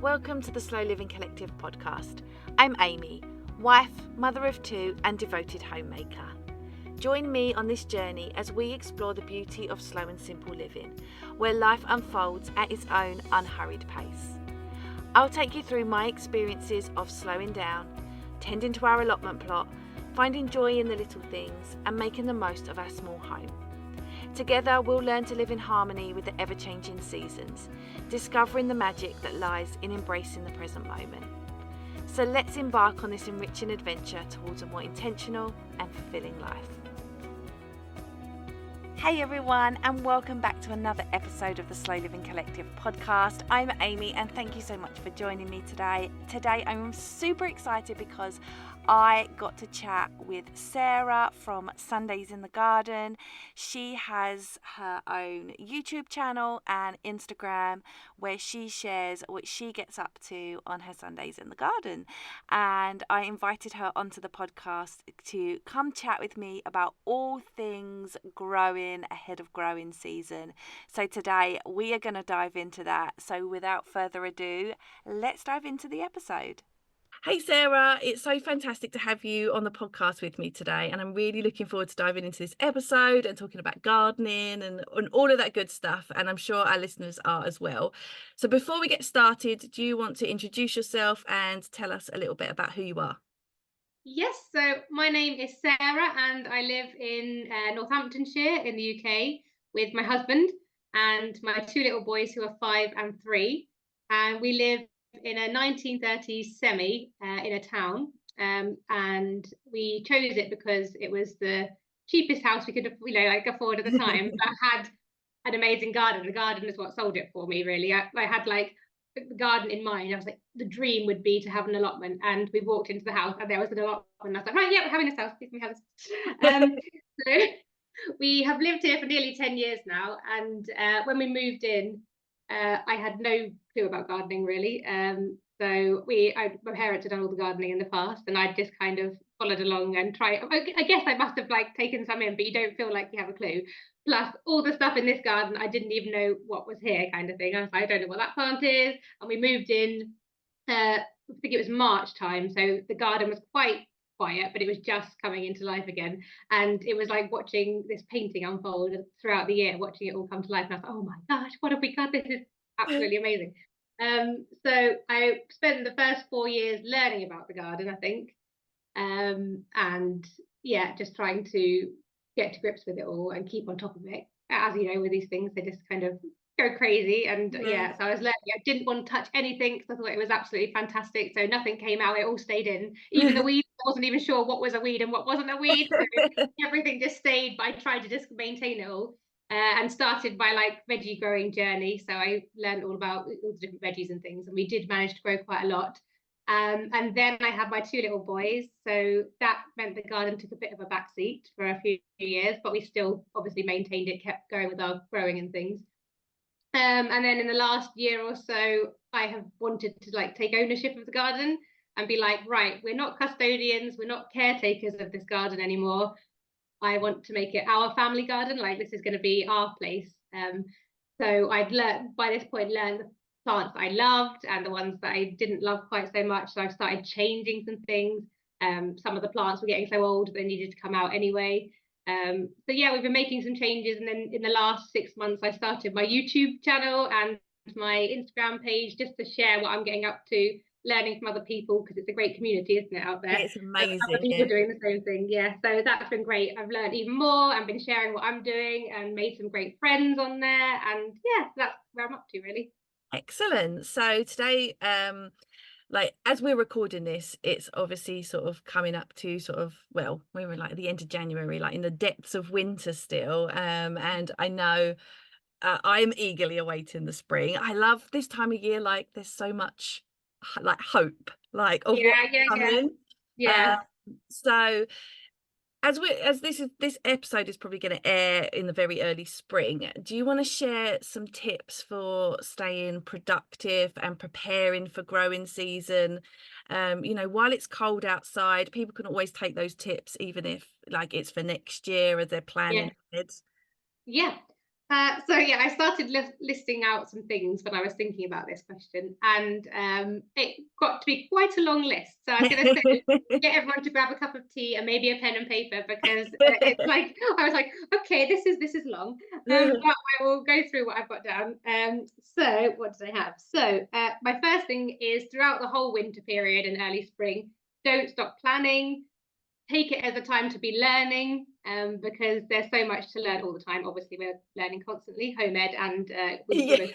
Welcome to the Slow Living Collective podcast. I'm Amy, wife, mother of two and devoted homemaker. Join me on this journey as we explore the beauty of slow and simple living, where life unfolds at its own unhurried pace. I'll take you through my experiences of slowing down, tending to our allotment plot, finding joy in the little things and making the most of our small home. Together we'll learn to live in harmony with the ever-changing seasons, discovering the magic that lies in embracing the present moment. So let's embark on this enriching adventure towards a more intentional and fulfilling life. Hey everyone, and welcome back to another episode of the Slow Living Collective podcast. I'm Amy and thank you so much for joining me today. Today I'm super excited because I got to chat with Sarah from Sundays in the Garden. She has her own YouTube channel and Instagram where she shares what she gets up to on her Sundays in the Garden. And I invited her onto the podcast to come chat with me about all things growing ahead of growing season. So today we are going to dive into that. So without further ado, let's dive into the episode. Hey Sarah, it's so fantastic to have you on the podcast with me today, and I'm really looking forward to diving into this episode and talking about gardening and all of that good stuff, and I'm sure our listeners are as well. So before we get started, do you want to introduce yourself and tell us a little bit about who you are? Yes, so my name is Sarah and I live in Northamptonshire in the UK with my husband and my two little boys who are 5 and 3. And we live in a 1930s semi in a town. And we chose it because it was the cheapest house we could, afford at the time. But had an amazing garden. The garden is what sold it for me, really. I had the garden in mind. I was like, the dream would be to have an allotment. And we walked into the house and there was an allotment. And I was like, right, yeah, we're having this house. Please, can we have this? So we have lived here for nearly 10 years now. And when we moved in, I had no clue about gardening really. So my parents had done all the gardening in the past, and I just kind of followed along and tried. I guess I must have taken some in, but you don't feel like you have a clue. Plus, all the stuff in this garden, I didn't even know what was here, kind of thing. I was like, I don't know what that plant is. And we moved in. I think it was March time, so the garden was quite quiet, but it was just coming into life again. And it was like watching this painting unfold throughout the year, watching it all come to life. And I was like, oh my gosh, what have we got? This is absolutely amazing. So I spent the first 4 years learning about the garden, I think, and yeah, just trying to get to grips with it all and keep on top of it. As you know, with these things, they just kind of go crazy. And yeah, so I was learning. I didn't want to touch anything because I thought it was absolutely fantastic. So nothing came out; it all stayed in. Even the weed, I wasn't even sure what was a weed and what wasn't a weed. So everything just stayed. But I tried to just maintain it all. And started my veggie growing journey. So I learned all about all the different veggies and things, and we did manage to grow quite a lot. And then I had my two little boys, so that meant the garden took a bit of a backseat for a few years, but we still obviously maintained it, kept going with our growing and things. And then in the last year or so, I have wanted to take ownership of the garden and be like, right, we're not custodians, we're not caretakers of this garden anymore. I want to make it our family garden. This is going to be our place. So I'd learned by this point, learned the plants I loved and the ones that I didn't love quite so much. So I've started changing some things. Some of the plants were getting so old they needed to come out anyway. So yeah, we've been making some changes, and then in the last 6 months, I started my YouTube channel and my Instagram page just to share what I'm getting up to, learning from other people, because it's a great community, isn't it, out there? It's There's other amazing. people doing the same thing. Yeah, so that's been great. I've learned even more and been sharing what I'm doing and made some great friends on there. And yeah, that's where I'm up to really. Excellent. So today, as we're recording this, it's obviously sort of coming up to well, we were at the end of January, in the depths of winter still. And I know I'm eagerly awaiting the spring. I love this time of year. There's so much hope, of what's coming. Yeah. So as this episode is probably going to air in the very early spring, do you want to share some tips for staying productive and preparing for growing season? While it's cold outside, people can always take those tips, even if it's for next year as they're planning ahead. Yeah. So yeah, I started listing out some things when I was thinking about this question, and it got to be quite a long list. So I'm going to say, get everyone to grab a cup of tea and maybe a pen and paper, because it's like I was like, okay, this is long, but I will go through what I've got down. So what did I have? So my first thing is, throughout the whole winter period and early spring, don't stop planning. Take it as a time to be learning, because there's so much to learn all the time. Obviously, we're learning constantly, home ed, and we Yeah. both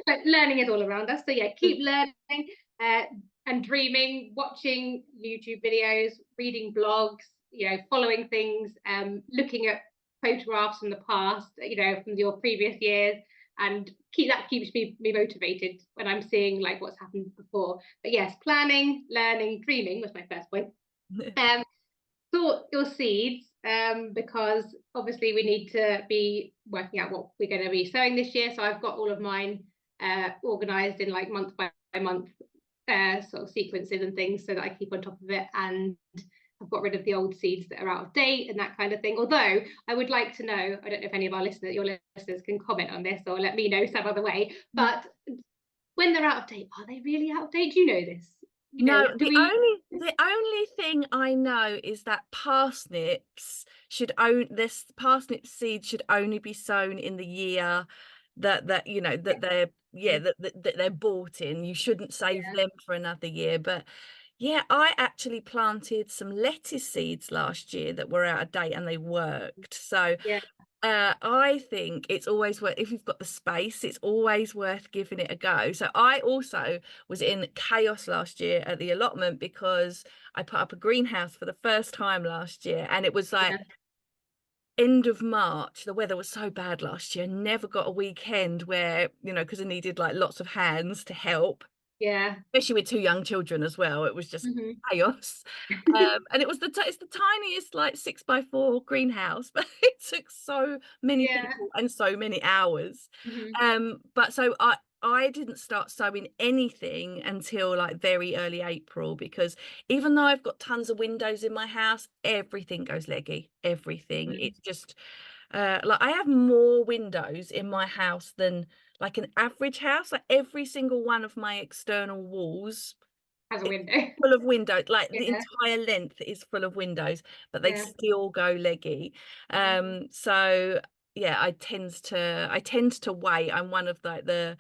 but learning is all around us. So yeah, keep learning, uh, and dreaming, watching YouTube videos, reading blogs, following things, looking at photographs from the past, from your previous years, and keeps me motivated when I'm seeing like what's happened before. But yes, planning, learning, dreaming was my first point. Um, Sort your seeds, because obviously we need to be working out what we're going to be sowing this year. So I've got all of mine organized in like month by month sort of sequences and things, so that I keep on top of it. And I've got rid of the old seeds that are out of date and that kind of thing. Although I would like to know, I don't know if any of your listeners can comment on this or let me know some other way, but when they're out of date, are they really out of date? Do you know this? No, Do we? the only thing I know is that parsnip seeds should only be sown in the year that they're bought in. You shouldn't save them for another year. But yeah, I actually planted some lettuce seeds last year that were out of date and they worked. So Yeah, I think it's always worth, if you've got the space, it's always worth giving it a go. So I also was in chaos last year at the allotment because I put up a greenhouse for the first time last year, and it was like yeah, end of March. The weather was so bad last year. Never got a weekend where, because I needed like lots of hands to help, yeah. especially with two young children as well. It was just Mhm. chaos. And it was it's the tiniest like 6x4 greenhouse, but it took so many Yeah. people and so many hours. Mhm. But so I didn't start sewing anything until like very early April, because even though I've got tons of windows in my house, everything goes leggy. Everything. Mhm. It's just like I have more windows in my house than like an average house. Like every single one of my external walls, Has a it's window. full of windows, like the Yeah, entire length is full of windows, but they yeah. still go leggy. Mhm. So yeah, I tend to wait. I'm one of the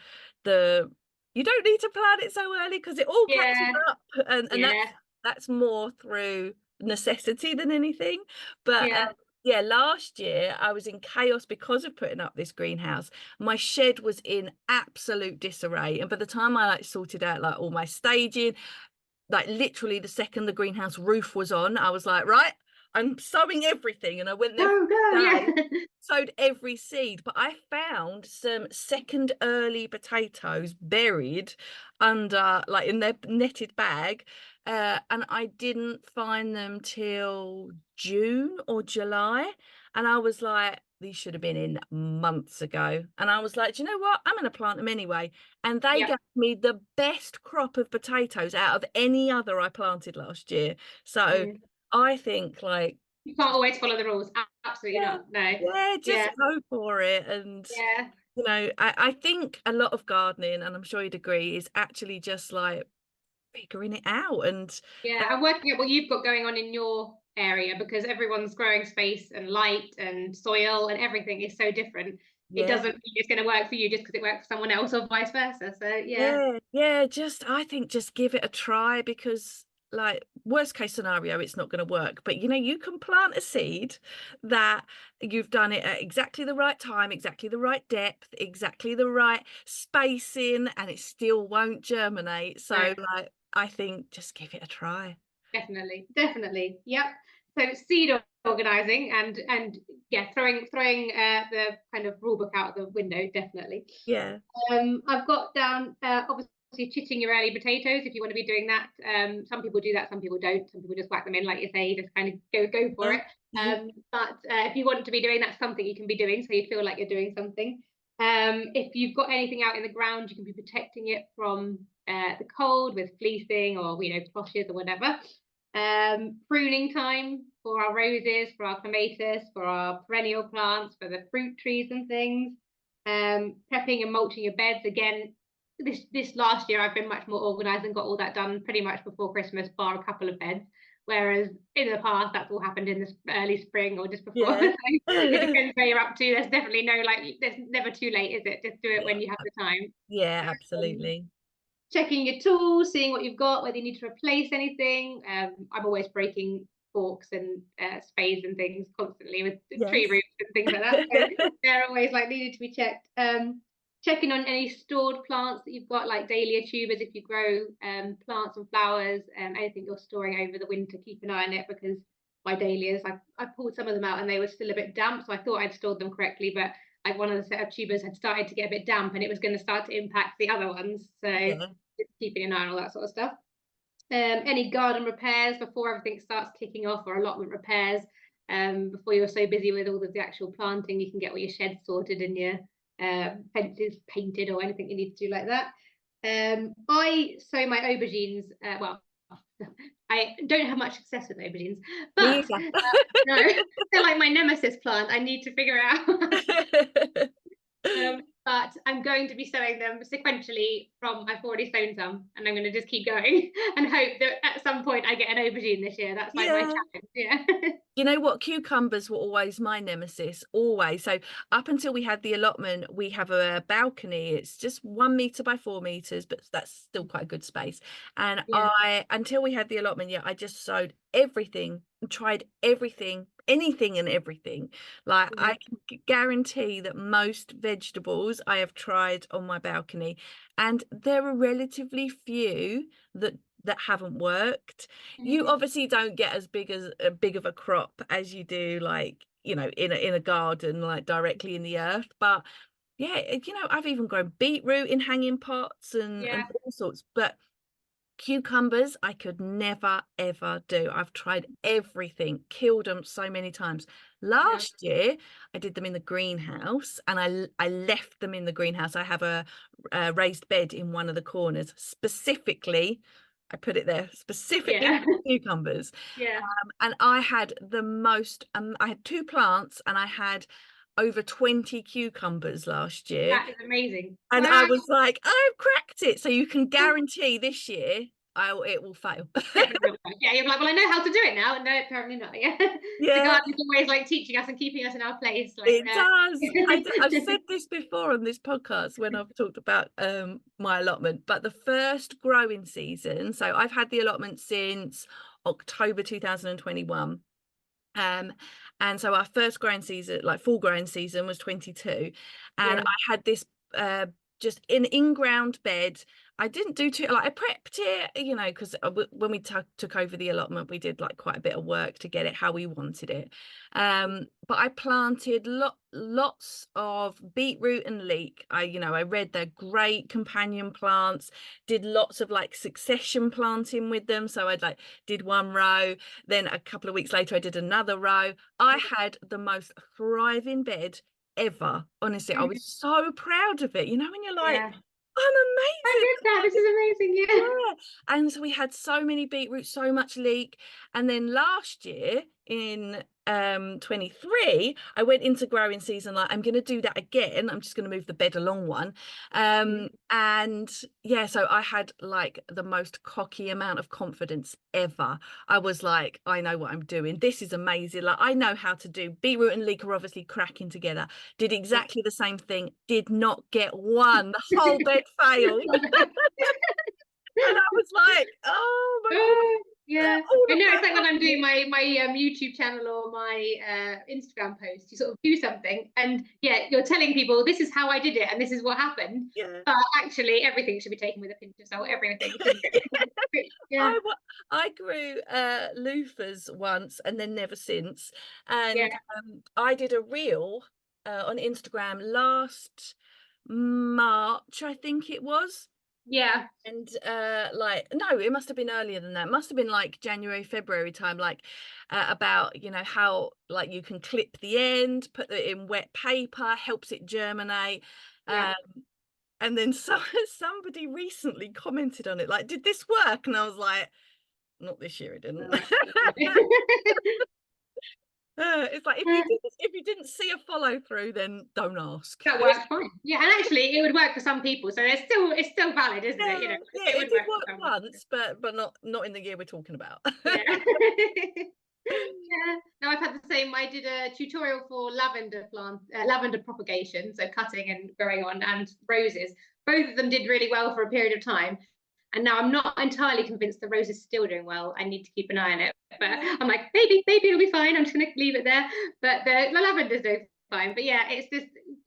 you don't need to plan it so early because it all catches Yeah, up, and yeah, that's more through necessity than anything. But yeah. yeah, last year I was in chaos because of putting up this greenhouse. My shed was in absolute disarray, and by the time I like sorted out like all my staging, like literally the second the greenhouse roof was on, I was like, right, I'm sowing everything. And I went there for Go, go, a yeah. day, sowed every seed. But I found some second early potatoes buried under, like in their netted bag. And I didn't find them till June or July. And I was like, these should have been in months ago. And I was like, do you know what? I'm going to plant them anyway. And they Yeah. gave me the best crop of potatoes out of any other I planted last year. So Mm. I think like You can't always follow the rules. Absolutely yeah, not. No. yeah, just Yeah, go for it. And yeah, I think a lot of gardening, and I'm sure you'd agree, is actually just like figuring it out. And yeah. I'm working out what you've got going on in your area, because everyone's growing space and light and soil and everything is so different. It yeah. doesn't mean it's going to work for you just because it works for someone else, or vice versa. So yeah, Yeah, I think just give it a try, because like worst case scenario it's not going to work, but you can plant a seed that you've done it at exactly the right time, exactly the right depth, exactly the right spacing, and it still won't germinate. no. So like I think just give it a try. Definitely, definitely. Yep. So seed organizing, and yeah, throwing the kind of rule book out the window, definitely. Yeah. I've got down obviously chitting your early potatoes if you want to be doing that. Some people do that, some people don't. Some people just whack them in, like you say, just kind of go for Yeah. it. But if you want to be doing that, something you can be doing, so you feel like you're doing something. If you've got anything out in the ground, you can be protecting it from the cold with fleecing or cloches or whatever. Pruning time, for our roses, for our clematis, for our perennial plants, for the fruit trees and things. Prepping and mulching your beds again. This last year I've been much more organised and got all that done pretty much before Christmas, bar a couple of beds. Whereas in the past that's all happened in the early spring or just before. Yeah. So it depends where you're up to. There's definitely no there's never too late, is it? Just do it Yeah. when you have the time. Yeah, Um, absolutely. checking your tools, seeing what you've got, whether you need to replace anything. I'm always breaking forks and spades and things constantly with tree Yes. roots and things like that. So they're always like needed to be checked. Checking on any stored plants that you've got, like dahlia tubers, if you grow plants and flowers, anything you're storing over the winter, keep an eye on it, because my dahlias, I pulled some of them out and they were still a bit damp, so I thought I'd stored them correctly, but like one of the set of tubers had started to get a bit damp and it was going to start to impact the other ones. So Yeah. just keeping an eye on all that sort of stuff. Any garden repairs before everything starts kicking off, or allotment repairs, before you're so busy with all of the actual planting, you can get all your sheds sorted and your fences painted or anything you need to do like that. I sow my aubergines, well, I don't have much success with aubergines, Me but no, they're like my nemesis plant. I need to figure out. either. But I'm going to be sowing them sequentially from, I've already sown some, and I'm going to just keep going and hope that at some point I get an aubergine this year. That's like my Yeah. challenge. Yeah. You know what? Cucumbers were always my nemesis, always. So up until we had the allotment, we have a balcony. It's just 1 meter by 4 meters, but that's still quite a good space. And Yeah. until we had the allotment, yeah, I just sowed everything and tried everything, anything and everything. Like Yeah. I can guarantee that most vegetables I have tried on my balcony, and there are relatively few that haven't worked. You Mhm. obviously don't get as big of a crop as you do, like, you know, in a garden, like directly in the earth. But yeah, you know, I've even grown beetroot in hanging pots and Yeah. all sorts. But cucumbers I could never ever do. I've tried everything, killed them so many times. Yeah. Last year I did them in the greenhouse, and I left them in the greenhouse. I have a raised bed in one of the corners specifically. I put it there specifically Yeah. for cucumbers. Yeah. And I had the most, I had 2 plants and I had over 20 cucumbers last year. That is amazing. And I Wow. was like, I've cracked it. So you can guarantee this year it will fail. Definitely. Yeah, you're like, well, I know how to do it now. No, apparently not. Yeah. The Yeah, garden's always like teaching us and keeping us in our place. Like, it does. I've said this before on this podcast when I've talked about my allotment, but the first growing season, so I've had the allotment since October 2021. And so our first growing season, like full growing season, was 22, and yeah. I had this just an in-ground bed. I didn't do too, like, I prepped it, you know, because when we took over the allotment, we did like quite a bit of work to get it how we wanted it. But I planted lots of beetroot and leek. I read they're great companion plants. Did lots of like succession planting with them. So I'd like did one row, then a couple of weeks later I did another row. I had the most thriving bed ever. Honestly, I was so proud of it. You know, when you're like, Yeah. I'm I amazing. did that. This is amazing. Yeah. Yeah. And so we had so many beetroot, so much leek. And then last year in 23, I went into growing season like, I'm going to do that again. I'm just going to move the bed along one. And yeah, so I had like the most cocky amount of confidence ever. I was like, I know what I'm doing. This is amazing. Like, I know how to do. Beetroot and leek are obviously cracking together. Did exactly the same thing. Did not get one. The whole bed failed. And I was like, oh my God, Yeah, all I of know. that It's like when I'm doing happening. my YouTube channel or my Instagram post. You sort of do something, and yeah, you're telling people this is how I did it, and this is what happened. Yeah. But actually, everything should be taken with a pinch of salt. Everything shouldn't it? Yeah, I, I grew loofahs once and then never since. yeah, And I did a reel on Instagram last March, I think it was. yeah, And like, no, it must have been earlier than that. It must have been like January, February time, like about, you know, how like you can clip the end, put it in wet paper, helps it germinate. yeah. Um, and then somebody recently commented on it, like, did this work? And I was like, not this year, it didn't. No, absolutely. It's like Yeah, if you didn't see a follow through, then don't ask. that works fine. Yeah, and actually it would work for some people, so it's still valid, isn't it? You know, Yeah, yeah, it it would did work for work some people. once, but not in the year we're talking about. Yeah. Yeah. No, I've had the same. I did a tutorial for lavender propagation, so cutting and growing on, and roses. Both of them did really well for a period of time. And now I'm not entirely convinced the rose is still doing well. I need to keep an eye on it. But Yeah. I'm like, maybe it'll be fine. I'm just gonna leave it there. But the lavender's doing fine. But yeah, it's just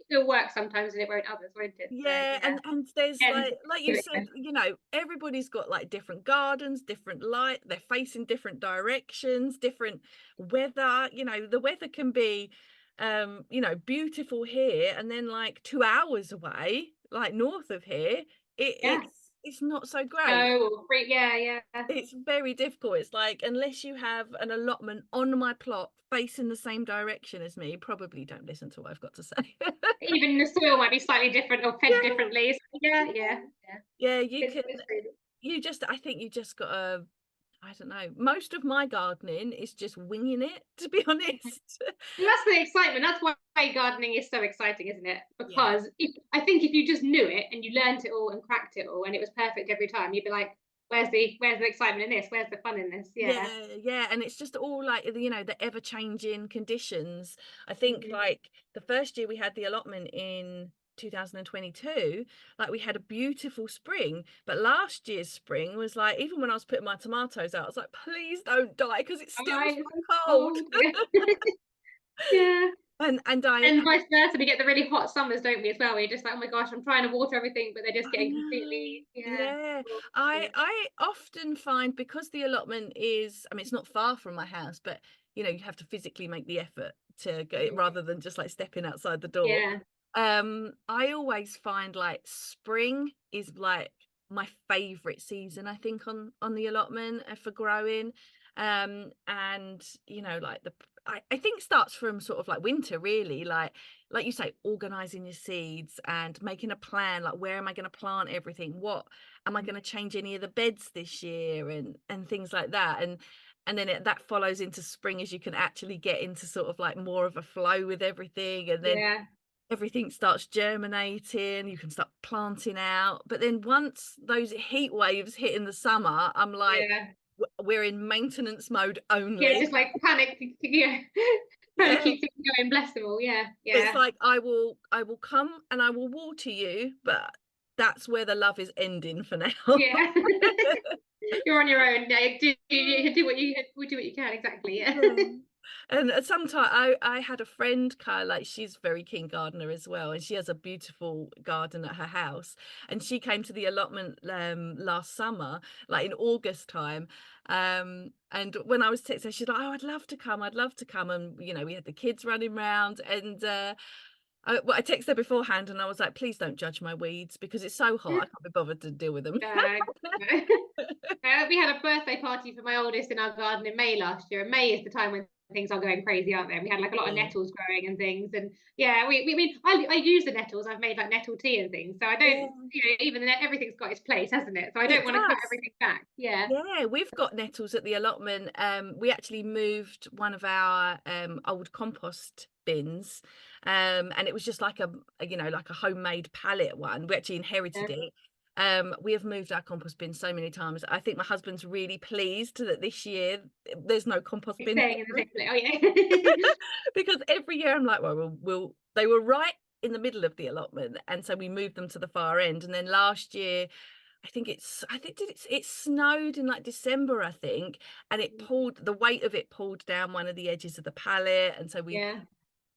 it'll work sometimes and it won't others, won't it? So Yeah, yeah. and there's And like you give it said, everybody's got like different gardens, different light, they're facing different directions, different weather. The weather can be beautiful here, and then like 2 hours away, like north of here, yeah. it's not so great. Oh, or free, yeah, yeah. It's very difficult. It's like, unless you have an allotment on my plot facing the same direction as me, probably don't listen to what I've got to say. Even the soil might be slightly different or fed Yeah, differently. So yeah, yeah. yeah, yeah. Yeah, you can. It's crazy. I think you just gotta, I don't know. Most of my gardening is just winging it, to be honest. And that's the excitement. That's why gardening is so exciting, isn't it? Yeah. Because I think if you just knew it and you learnt it all and cracked it all and it was perfect every time, you'd be like, where's the excitement in this? Where's the fun in this? Yeah. Yeah, yeah, and it's just all like, the ever-changing conditions. I think Mhm. like the first year we had the allotment in 2022, like we had a beautiful spring, but last year's spring was like, even when I was putting my tomatoes out, I was like, please don't die because it's still Oh, it's so cold. cold. Yeah. Yeah. And I And vice versa, we get the really hot summers, don't we, as well? Where you're just like, oh my gosh, I'm trying to water everything, but they're just I getting know. completely, yeah. Yeah. Well, I yeah. I often find, because the allotment is, I mean, it's not far from my house, but you have to physically make the effort to go, Mhm. rather than just like stepping outside the door. Yeah. I always find like spring is like my favorite season, I think, on the allotment, for growing. And like I think starts from sort of like winter, really, like you say, organizing your seeds and making a plan, like, where am I going to plant everything, what am I Mhm. going to change any of the beds this year, and things like that. And then that follows into spring, as you can actually get into sort of like more of a flow with everything, and then Yeah. everything starts germinating, you can start planting out. But then once those heat waves hit in the summer, I'm like, Yeah. We're in maintenance mode Yeah, only." just like panic, yeah. Trying to Yeah. keep things going, bless them all. Yeah, It's yeah, like, I will come and I will water you, but that's where the love is ending for now. yeah. You're on your own. Yeah, do what you can. Exactly. Yeah. Yeah. And sometime I had a friend, Kyle, like, she's a very keen gardener as well, and she has a beautiful garden at her house. And she came to the allotment last summer, like in August time. And when I was texting her, she's like, "Oh, I'd love to come, I'd love to come." And we had the kids running around, and I texted her beforehand, and I was like, "Please don't judge my weeds because it's so hot, I can't be bothered to deal with them." No, no. We had a birthday party for my oldest in our garden in May last year, and May is the time when things are going crazy, aren't they? And we had like a lot of Yeah. nettles growing and things, and yeah, we mean I use the nettles. I've made like nettle tea and things, so I don't, Yeah, even everything's got its place, hasn't it? So I don't it want to cut does. everything back. Yeah, Yeah, we've got nettles at the allotment. We actually moved one of our old compost bins, and it was just like like a homemade pallet one. We actually yeah. inherited it. We have moved our compost bin so many times. I think my husband's really pleased that this year there's no compost It's bin staying in the same place. Oh yeah. because every year I'm like, well, they were right in the middle of the allotment, and so we moved them to the far end. And then last year, I think it snowed in like December, I think, and the weight of it pulled down one of the edges of the pallet, and so Yeah,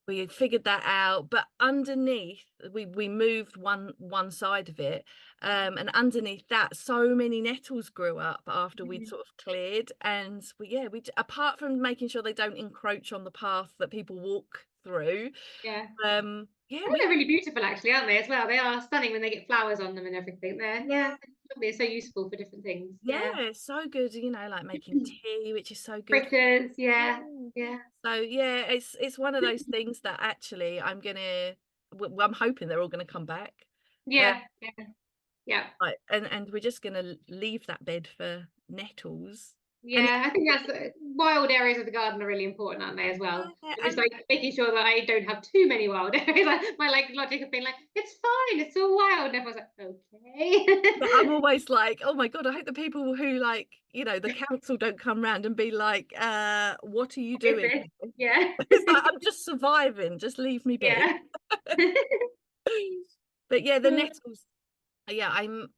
we had figured that out. But underneath, we moved one side of it, and underneath that, so many nettles grew up after we'd mhm, sort of cleared. And apart from making sure they don't encroach on the path that people walk through, yeah. yeah, I think we they're really beautiful, actually, aren't they? As well, they are stunning when they get flowers on them and everything. Yeah, yeah. they're so useful for different things. Yeah, Yeah. it's so good, like making tea, which is so good. Fritters, Yeah. yeah, yeah, So yeah, it's one of those things that actually I'm hoping they're all gonna come back. Uh, yeah, yeah, yeah. and we're just gonna leave that bed for nettles. Yeah, I think that's wild areas of the garden are really important, aren't they, as well? Yeah, And just like making sure that I don't have too many wild areas. Like, my like logic of being like, it's fine, it's all wild. And everyone's like, okay. but I'm always like, oh my God, I hope the people who like, the council don't come round and be like, what are you Is doing? this? Yeah. It's like, I'm just surviving, just leave me be. Yeah. But yeah, the nettles, yeah, I'm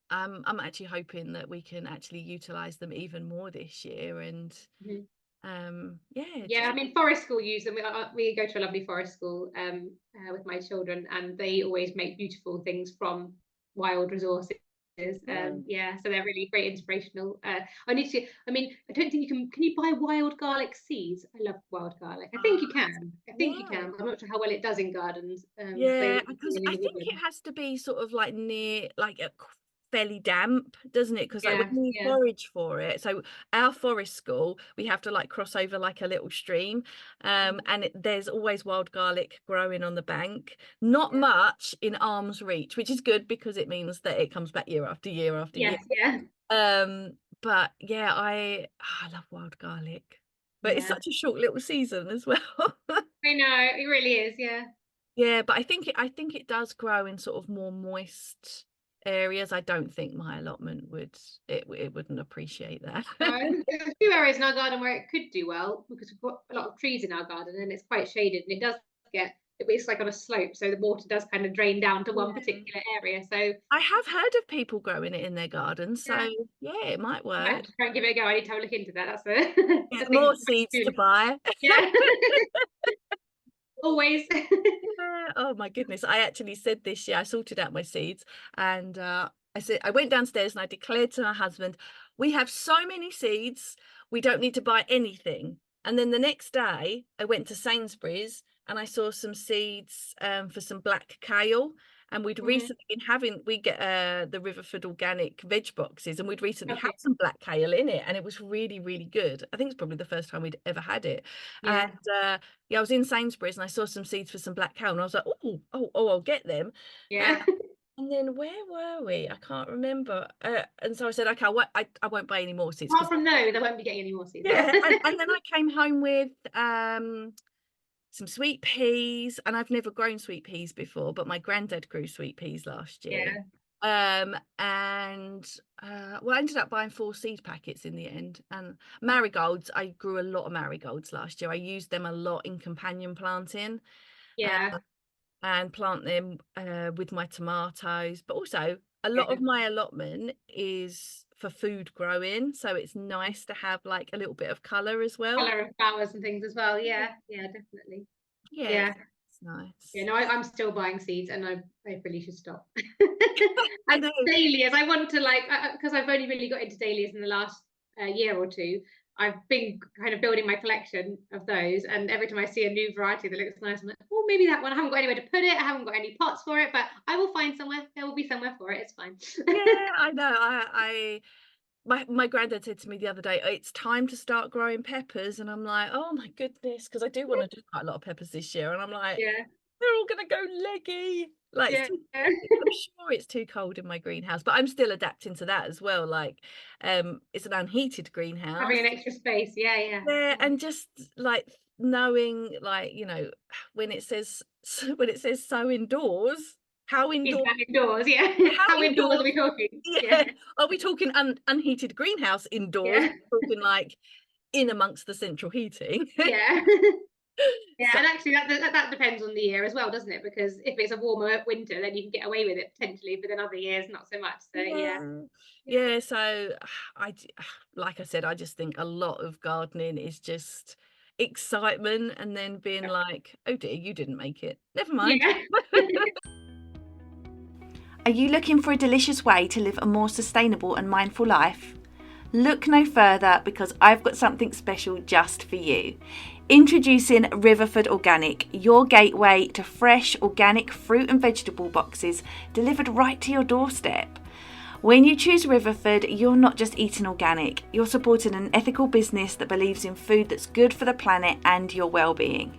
actually hoping that we can actually utilize them even more this year, and Mhm. yeah, Yeah, just I mean, forest school use them. We go to a lovely forest school with my children, and they always make beautiful things from wild resources. yeah. Yeah, so they're really great inspirational. I need to. I mean, I don't think you can. Can you buy wild garlic seeds? I love wild garlic. I think you can. I think you Yeah. can. I'm not sure how well it does in gardens. Because they Yeah, wouldn't be because growing in I the think it woodland. has to be sort of like near, like fairly damp, doesn't it? Because like Yeah, when you yeah, forage for it, so our forest school, we have to like cross over like a little stream, and there's always wild garlic growing on the bank. Not yeah. much in arm's reach, which is good because it means that it comes back year after year after year. Yes, yeah, But yeah, I love wild garlic, but it's yeah. such a short little season as well. I know it really is. Yeah. Yeah, but I think it does grow in sort of more moist areas. I don't think my allotment it wouldn't appreciate that. There's a few areas in our garden where it could do well because we've got a lot of trees in our garden and it's quite shaded and it does it's like on a slope, so the water does kind of drain down to one Yeah. particular area. So I have heard of people growing it in their gardens, so yeah, yeah, it might I might work. have to try and give it a go. I need to have a look into that. That's a, Yeah, a thing more to seeds to do. buy. Yeah, always. Yeah. Oh my goodness. I actually said this year, I sorted out my seeds, and I went downstairs and I declared to my husband, we have so many seeds, we don't need to buy anything. And then the next day I went to Sainsbury's and I saw some seeds for some black kale. And we'd Mhm. recently we get the Riverford organic veg boxes, and we'd recently had Okay. some black kale in it, and it was really, really good. I think it's probably the first time we'd ever had it. And Yeah. yeah, I was in Sainsbury's and I saw some seeds for some black cow, and I was like, oh, I'll get them. Uh, Yeah. and then where were we? I can't remember. And so I said, okay, I won't buy any more seeds Apart because from those, I won't be getting any more seeds. Yeah. yeah. And then I came home with some sweet peas, and I've never grown sweet peas before, but my granddad grew sweet peas last year. Yeah. And well, I ended up buying 4 seed packets in the end. And marigolds, I grew a lot of marigolds last year. I used them a lot in companion planting, uh, Yeah. and plant them with my tomatoes, but also a lot Yeah. of my allotment is for food growing, so it's nice to have like a little bit of color as well. Colour of flowers and things as well. Yeah. Yeah, definitely. Yes, Yeah. it's nice. Yeah, no, I'm still buying seeds, and I really should stop. I And know. dahlias, I want to like because I've only really got into dahlias in the last year or two. I've been kind of building my collection of those, and every time I see a new variety that looks nice, I'm like, oh, maybe that one. I haven't got anywhere to put it. I haven't got any pots for it, but I will find somewhere. There will be somewhere for it. It's fine. Yeah, I know. My granddad said to me the other day, it's time to start growing peppers, and I'm like, oh my goodness, because I do want to do quite a lot of peppers this year, and I'm like, Yeah, they're all gonna go leggy. Like yeah. I'm sure it's too cold in my greenhouse, but I'm still adapting to that as well. Like, it's an unheated greenhouse. Having an extra space. Yeah, yeah. Yeah, and just like knowing, like, when it says so indoors, how Is indoors, that indoors? Yeah. how How indoors are indoors, we talking? yeah. Yeah, Are we talking unheated greenhouse indoors? yeah, Are we talking like in amongst the central heating? yeah. Yeah, So and actually that depends on the year as well, doesn't it? Because if it's a warmer winter, then you can get away with it potentially, but then other years not so much. So yeah, yeah. yeah, Yeah, so like I said, I just think a lot of gardening is just excitement, and then being like, oh dear, you didn't make it. Never mind. yeah. Are you looking for a delicious way to live a more sustainable and mindful life? Look no further, because I've got something special just for you. Introducing Riverford Organic, your gateway to fresh organic fruit and vegetable boxes delivered right to your doorstep. When you choose Riverford, you're not just eating organic, you're supporting an ethical business that believes in food that's good for the planet and your well-being.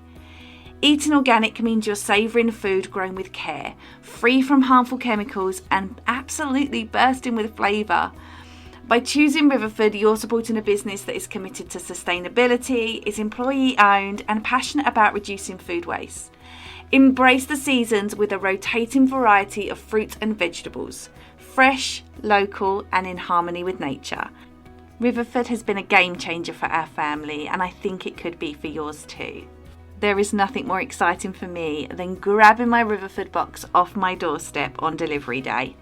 Eating organic means you're savouring food grown with care, free from harmful chemicals and absolutely bursting with flavour. By choosing Riverford, you're supporting a business that is committed to sustainability, is employee owned, and passionate about reducing food waste. Embrace the seasons with a rotating variety of fruit and vegetables, fresh, local, and in harmony with nature. Riverford has been a game changer for our family, and I think it could be for yours too. There is nothing more exciting for me than grabbing my Riverford box off my doorstep on delivery day.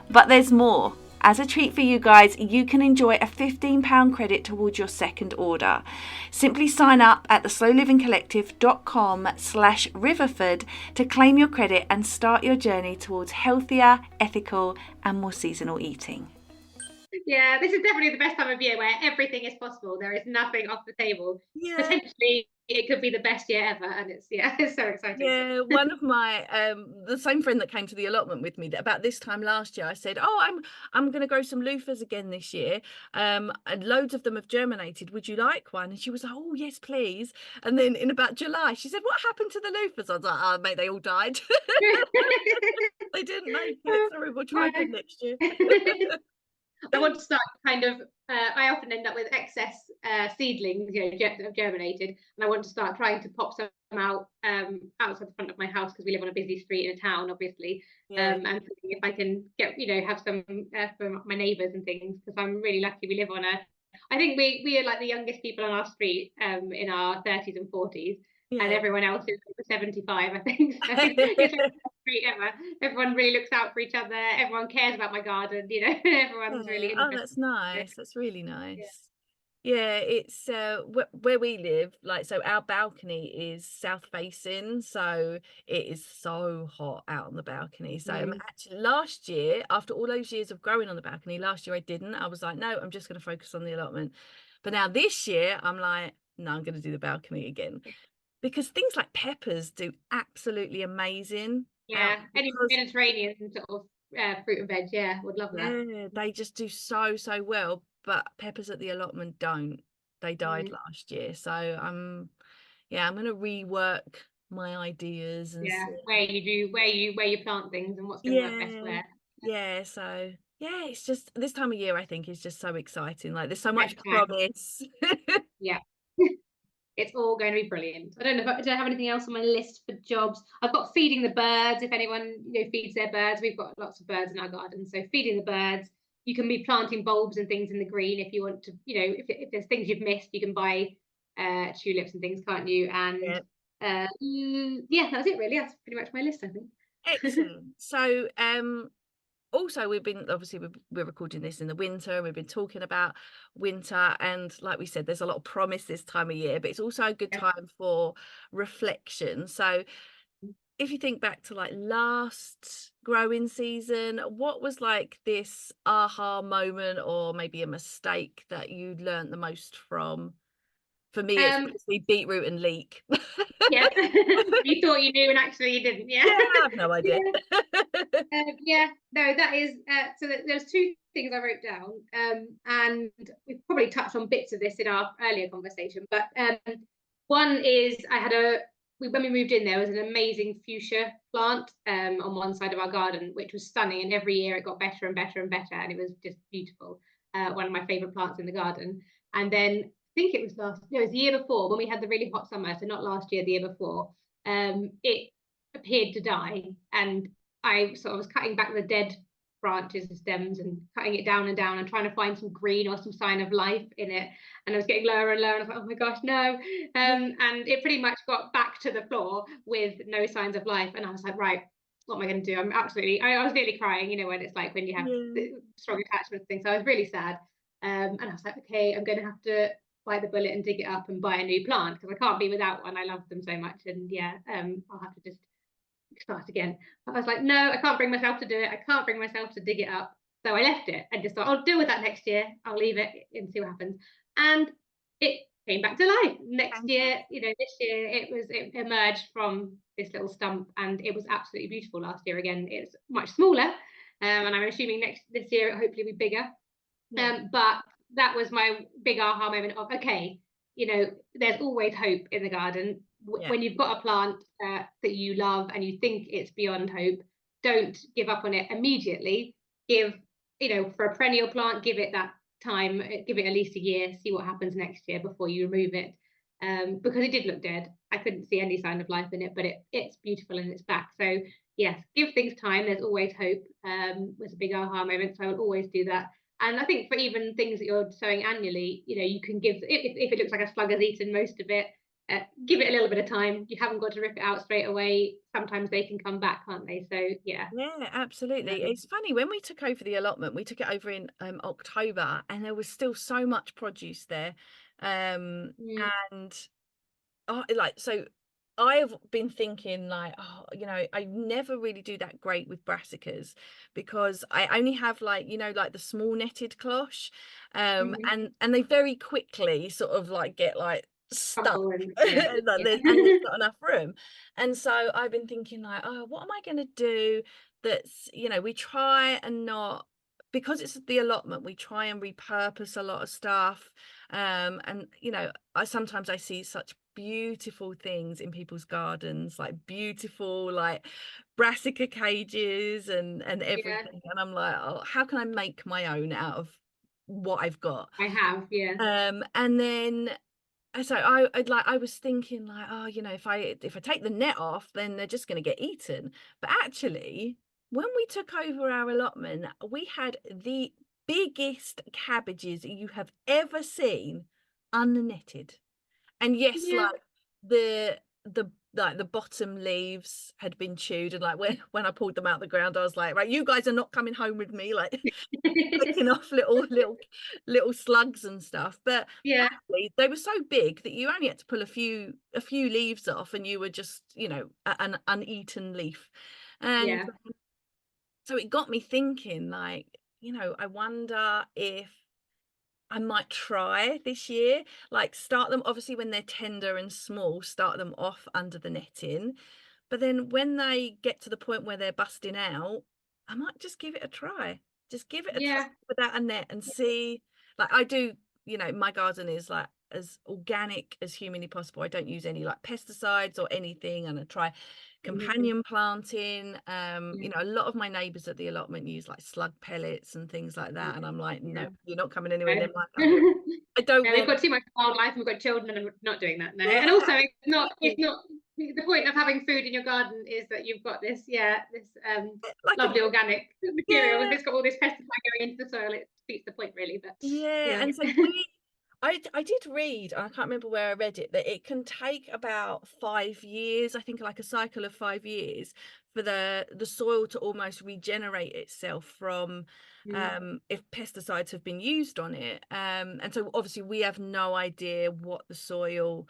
But there's more. As a treat for you guys, you can enjoy a £15 credit towards your second order. Simply sign up at theslowlivingcollective.com/Riverford to claim your credit and start your journey towards healthier, ethical, and more seasonal eating. Yeah, this is definitely the best time of year where everything is possible. There is nothing off the table. Yeah. Potentially, it could be the best year ever, and it's it's so exciting. Yeah, one of my the same friend that came to the allotment with me, that about this time last year, I said, "Oh, I'm going to grow some loofahs again this year. And loads of them have germinated. Would you like one?" And she was like, "Oh, yes, please." And then in about July, she said, "What happened to the loofahs?" I was like, "Oh, mate, they all died. They didn't make it. Sorry, we'll try again next year." I want to start kind of, I often end up with excess seedlings, have germinated, and I want to start trying to pop some out outside the front of my house, because we live on a busy street in a town, obviously. Yeah. And seeing if I can get, have some for my neighbours and things, because I'm really lucky. We live on I think we are like the youngest people on our street, in our 30s and 40s. And Yeah. everyone else is over 75, I think. So it's like the best street ever. Everyone really looks out for each other. Everyone cares about my garden. Everyone's really Yeah. Oh, interested. that's nice. That's really nice. Yeah, it's where we live, like, so our balcony is south facing, so it is so hot out on the balcony. So actually last year, after all those years of growing on the balcony, last year I didn't. I was like, no, I'm just going to focus on the allotment. But now this year, I'm like, no, I'm going to do the balcony again, because things like peppers do absolutely amazing out, Yeah, any because Mediterranean sort of fruit and veg, would love that. yeah, they just do so well. But peppers at the allotment don't. They died last year, so yeah, I'm gonna rework my ideas and Yeah, see. where you plant things and what's going to work best Yeah, where. yeah. So yeah, it's just this time of year, I think, is just so exciting. Like, there's so much Best time. promise. Yeah. It's all going to be brilliant. I don't know if do I have anything else on my list for jobs. I've got feeding the birds. If anyone feeds their birds, we've got lots of birds in our garden. So feeding the birds. You can be planting bulbs and things in the green if you want to. If there's things you've missed, you can buy tulips and things, can't you? And Yeah. yeah, that's it really. That's pretty much my list, I think. Excellent. So also, we're recording this in the winter, and we've been talking about winter, and like we said, there's a lot of promise this time of year, but it's also a good Yeah. time for reflection. So if you think back to like last growing season, what was like this aha moment, or maybe a mistake that you learned the most from? For me, it's Um, mostly beetroot and leek. yeah. You thought you knew and actually you didn't. Yeah. Yeah, I have no idea. Yeah, no, that is so there's two things I wrote down, and we've probably touched on bits of this in our earlier conversation, but one is when we moved in, there was an amazing fuchsia plant on one side of our garden, which was stunning, and every year it got better and better and better, and it was just beautiful. One of my favorite plants in the garden. And then I think it was it was the year before, when we had the really hot summer, so not last year, the year before, it appeared to die, and I sort of was cutting back the dead branches and stems and cutting it down and down and trying to find some green or some sign of life in it. And I was getting lower and lower, and I was like, oh my gosh, no. And it pretty much got back to the floor with no signs of life. And I was like, right, what am I going to do? I was nearly crying, when it's like when you have strong attachment things. So I was really sad. And I was like, okay, I'm going to have to bite the bullet and dig it up and buy a new plant, because I can't be without one. I love them so much. And I'll have to just start again. I was like, no, I can't bring myself to do it. I can't bring myself to dig it up. So I left it and just thought, I'll deal with that next year. I'll leave it and see what happens. And it came back to life next year. This year it emerged from this little stump, and it was absolutely beautiful last year. Again, it's much smaller, and I'm assuming this year it'll hopefully be bigger. But that was my big aha moment of, okay, there's always hope in the garden. When you've got a plant that you love and you think it's beyond hope, don't give up on it immediately. Give for a perennial plant, give it that time, give it at least a year, see what happens next year before you remove it. Because it did look dead. I couldn't see any sign of life in it, but it's beautiful and it's back. So yes, give things time. There's always hope. Was a big aha moment, so I will always do that. And I think for even things that you're sowing annually, you can give, if it looks like a slug has eaten most of it, give it a little bit of time. You haven't got to rip it out straight away. Sometimes they can come back, can't they? So yeah. Yeah, absolutely. It's funny, when we took over the allotment, we took it over in October, and there was still so much produce there. And so I have been thinking like, I never really do that great with brassicas, because I only have like the small netted cloche, and they very quickly sort of like get like stuck. Like there's not enough room. And so I've been thinking like, oh, what am I going to do that's, we try and not, because it's the allotment, we try and repurpose a lot of stuff. And I sometimes see such beautiful things in people's gardens, like beautiful like brassica cages and everything, and I'm like, oh, how can I make my own out of what I've got? And then so I was thinking like, oh, if I take the net off, then they're just going to get eaten. But actually, when we took over our allotment, we had the biggest cabbages you have ever seen unnetted. And yes, like the bottom leaves had been chewed, and like when I pulled them out the ground, I was like, right, you guys are not coming home with me, like picking off little slugs and stuff. But actually, they were so big that you only had to pull a few leaves off, and you were just an uneaten leaf. And so it got me thinking, like, I wonder if I might try this year, like start them obviously when they're tender and small, start them off under the netting. But then when they get to the point where they're busting out, I might just give it a try. Just give it a try without a net and see. Like I do, my garden is like as organic as humanly possible. I don't use any like pesticides or anything, and I try companion planting. A lot of my neighbours at the allotment use like slug pellets and things like that, and I'm like, no, you're not coming anywhere near my garden. I don't want. We've got too much wildlife, and we've got children, and we're not doing that. No. And also, it's not the point of having food in your garden is that you've got this like lovely organic material. If it's got all this pesticide going into the soil, it defeats the point really. But and so I did read, I can't remember where I read it, that it can take about 5 years, I think like a cycle of 5 years, for the soil to almost regenerate itself from if pesticides have been used on it. And so obviously we have no idea what the soil,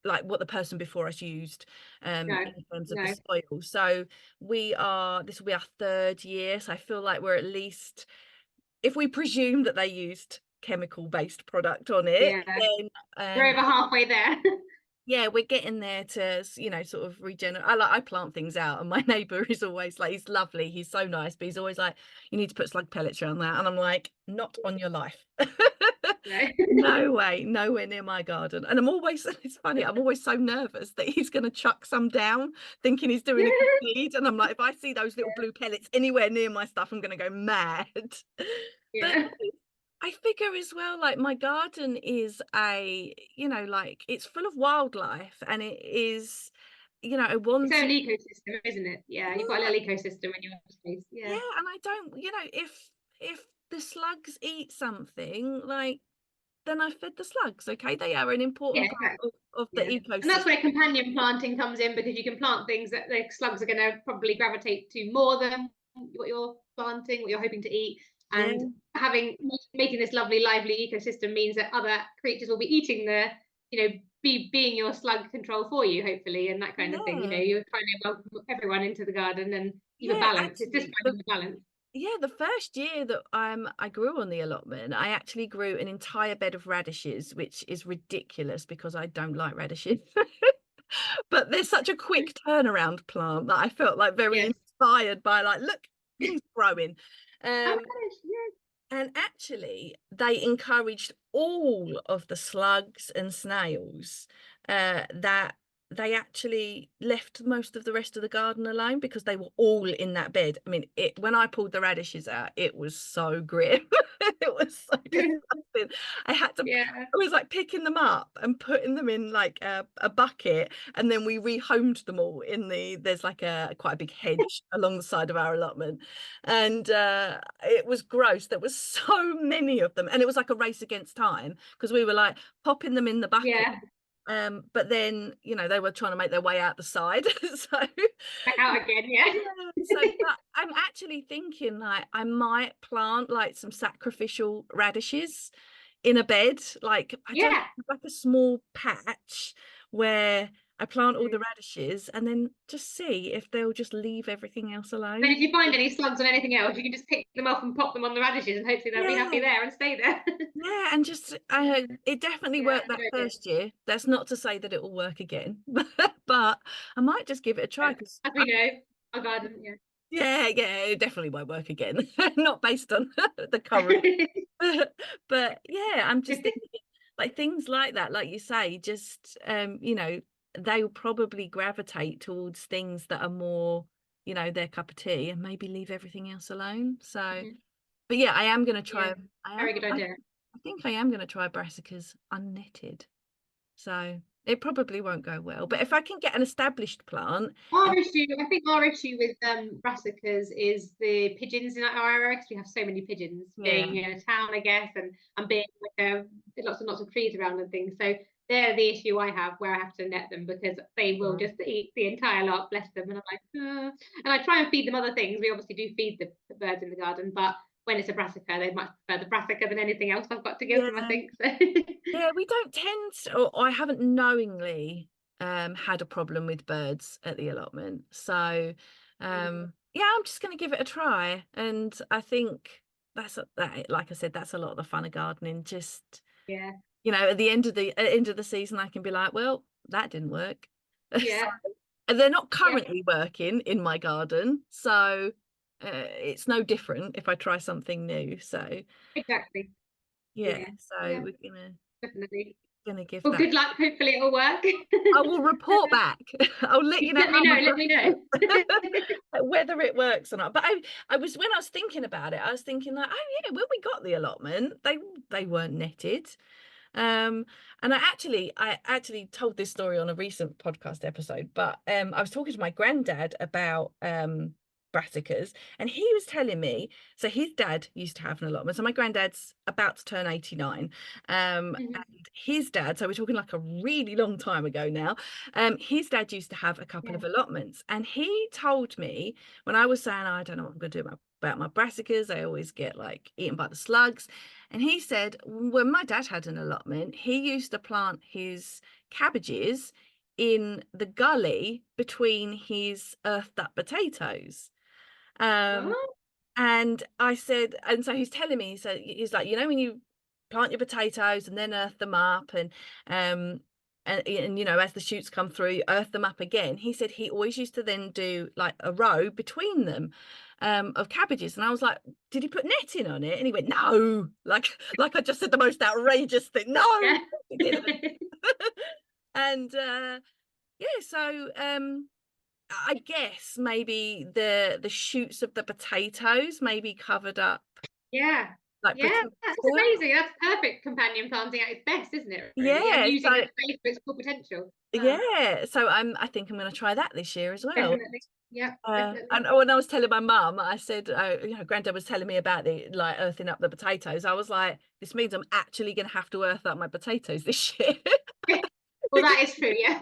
like what the person before us used in terms of the soil. So this will be our 3rd year, so I feel like we're at least, if we presume that they used chemical-based product on it, then we're over halfway there. We're getting there to sort of regenerate. I plant things out, and my neighbor is always like, he's lovely, he's so nice, but he's always like, you need to put slug pellets around that, and I'm like, not on your life. No way, nowhere near my garden. And it's funny, I'm always so nervous that he's going to chuck some down thinking he's doing a good deed, and I'm like, if I see those little blue pellets anywhere near my stuff, I'm going to go mad. But I figure as well, like my garden is like it's full of wildlife, and it is, I want its own ecosystem, isn't it? You've got a little ecosystem in your space. And I don't, if the slugs eat something, like, then I fed the slugs. Okay, they are an important part of the ecosystem. And that's where companion planting comes in, because you can plant things that the slugs are going to probably gravitate to more than what you're planting, what you're hoping to eat. And making this lovely lively ecosystem means that other creatures will be eating being your slug control for you, hopefully, and that kind of thing. You're trying to welcome everyone into the garden and keep a balance. It's just finding the balance. The first year that I grew on the allotment, I actually grew an entire bed of radishes, which is ridiculous because I don't like radishes. But there's such a quick turnaround plant that I felt like very inspired by, like, look, things growing. And actually they encouraged all of the slugs and snails that they actually left most of the rest of the garden alone because they were all in that bed. I mean, when I pulled the radishes out, it was so grim. It was so disgusting. Yeah. I was like picking them up and putting them in like a bucket, and then we rehomed them all there's like quite a big hedge along the side of our allotment, and it was gross. There was so many of them, and it was like a race against time because we were like popping them in the bucket. Yeah. But then, you know, they were trying to make their way out the side. So Back out again, yeah. but I'm actually thinking like I might plant like some sacrificial radishes in a bed. Like I don't Yeah. know, like a small patch where I plant all Mm. the radishes and then just see if they'll just leave everything else Then alone. if you find any slugs or anything else, you can just pick them up and pop them on the radishes, and hopefully they'll be happy Yeah. there and stay there. Yeah, and just it definitely Yeah, worked that good idea. first year. That's not to say that it will work again, but I might just give it a try because As we know, our garden, yeah. yeah, it definitely won't work again. Not based on the current. But yeah, I'm just thinking like things like that, like you say, just you know, they'll probably gravitate towards things that are more, you know, their cup of tea and maybe leave everything else alone. So, Mhm. but yeah, I am gonna Yeah, try. very good idea. I think I am gonna try brassicas unnetted. So it probably won't go well. But if I can get an established plant, Our issue, I think our issue with brassicas is the pigeons in our area, because we have so many pigeons, yeah, being in a town, I guess, and being like lots and lots of trees around and things. So they're the issue I have, where I have to net them, because they will just eat the entire lot, bless them. And I'm like, and I try and feed them other things. We obviously do feed the birds in the garden, but when it's a brassica, they much prefer the brassica than anything else I've got to give yeah. them, I think. So Yeah, we don't tend to, or I haven't knowingly had a problem with birds at the allotment. So yeah, I'm just going to give it a try. And I think that, like I said, that's a lot of the fun of gardening. Just, yeah, you know, at the end of the season, I can be like, well, that didn't work. So, yeah, and they're not yeah, currently working in my garden, so it's no different if I try something new. So exactly. yeah, Yeah, so yeah, we're definitely. gonna give Well, that. good luck. Hopefully it'll work. I will report back. I'll let you know Let me how know. my Let me know. whether it works or not. But I was when I was thinking about it, I was thinking like, oh yeah, when we got the allotment, they weren't netted. And I actually told this story on a recent podcast episode, but I was talking to my granddad about brassicas, and he was telling me, so his dad used to have an allotment. So my granddad's about to turn 89. Mhm. And his dad, so we're talking like a really long time ago now, his dad used to have a couple Yeah. of allotments, and he told me when I was saying, I don't know what I'm going to do about my brassicas, they always get like eaten by the slugs. And he said when my dad had an allotment, he used to plant his cabbages in the gully between his earthed up potatoes. Um, Oh, and I said, and so he's telling me, so he's like, you know, when you plant your potatoes and then earth them up um and you know, as the shoots come through, you earth them up again. He said he always used to then do like a row between them of cabbages. And I was like, did he put netting on it? And he went, no, like I just said the most outrageous thing. No, yeah. he didn't. And yeah, so I guess maybe the shoots of the potatoes maybe covered up, Yeah. like Yeah. protect That's them. amazing. That's perfect companion planting at its best, isn't it? Really, and Yeah, using so that space for its full potential. Wow. yeah, so I think I'm going to try that this year as well. Definitely. Yeah. And Definitely. when I was telling my mum, I said, you know, Granddad was telling me about the like earthing up the potatoes. I was like, this means I'm actually going to have to earth up my potatoes this year. Well, that is true. Yeah.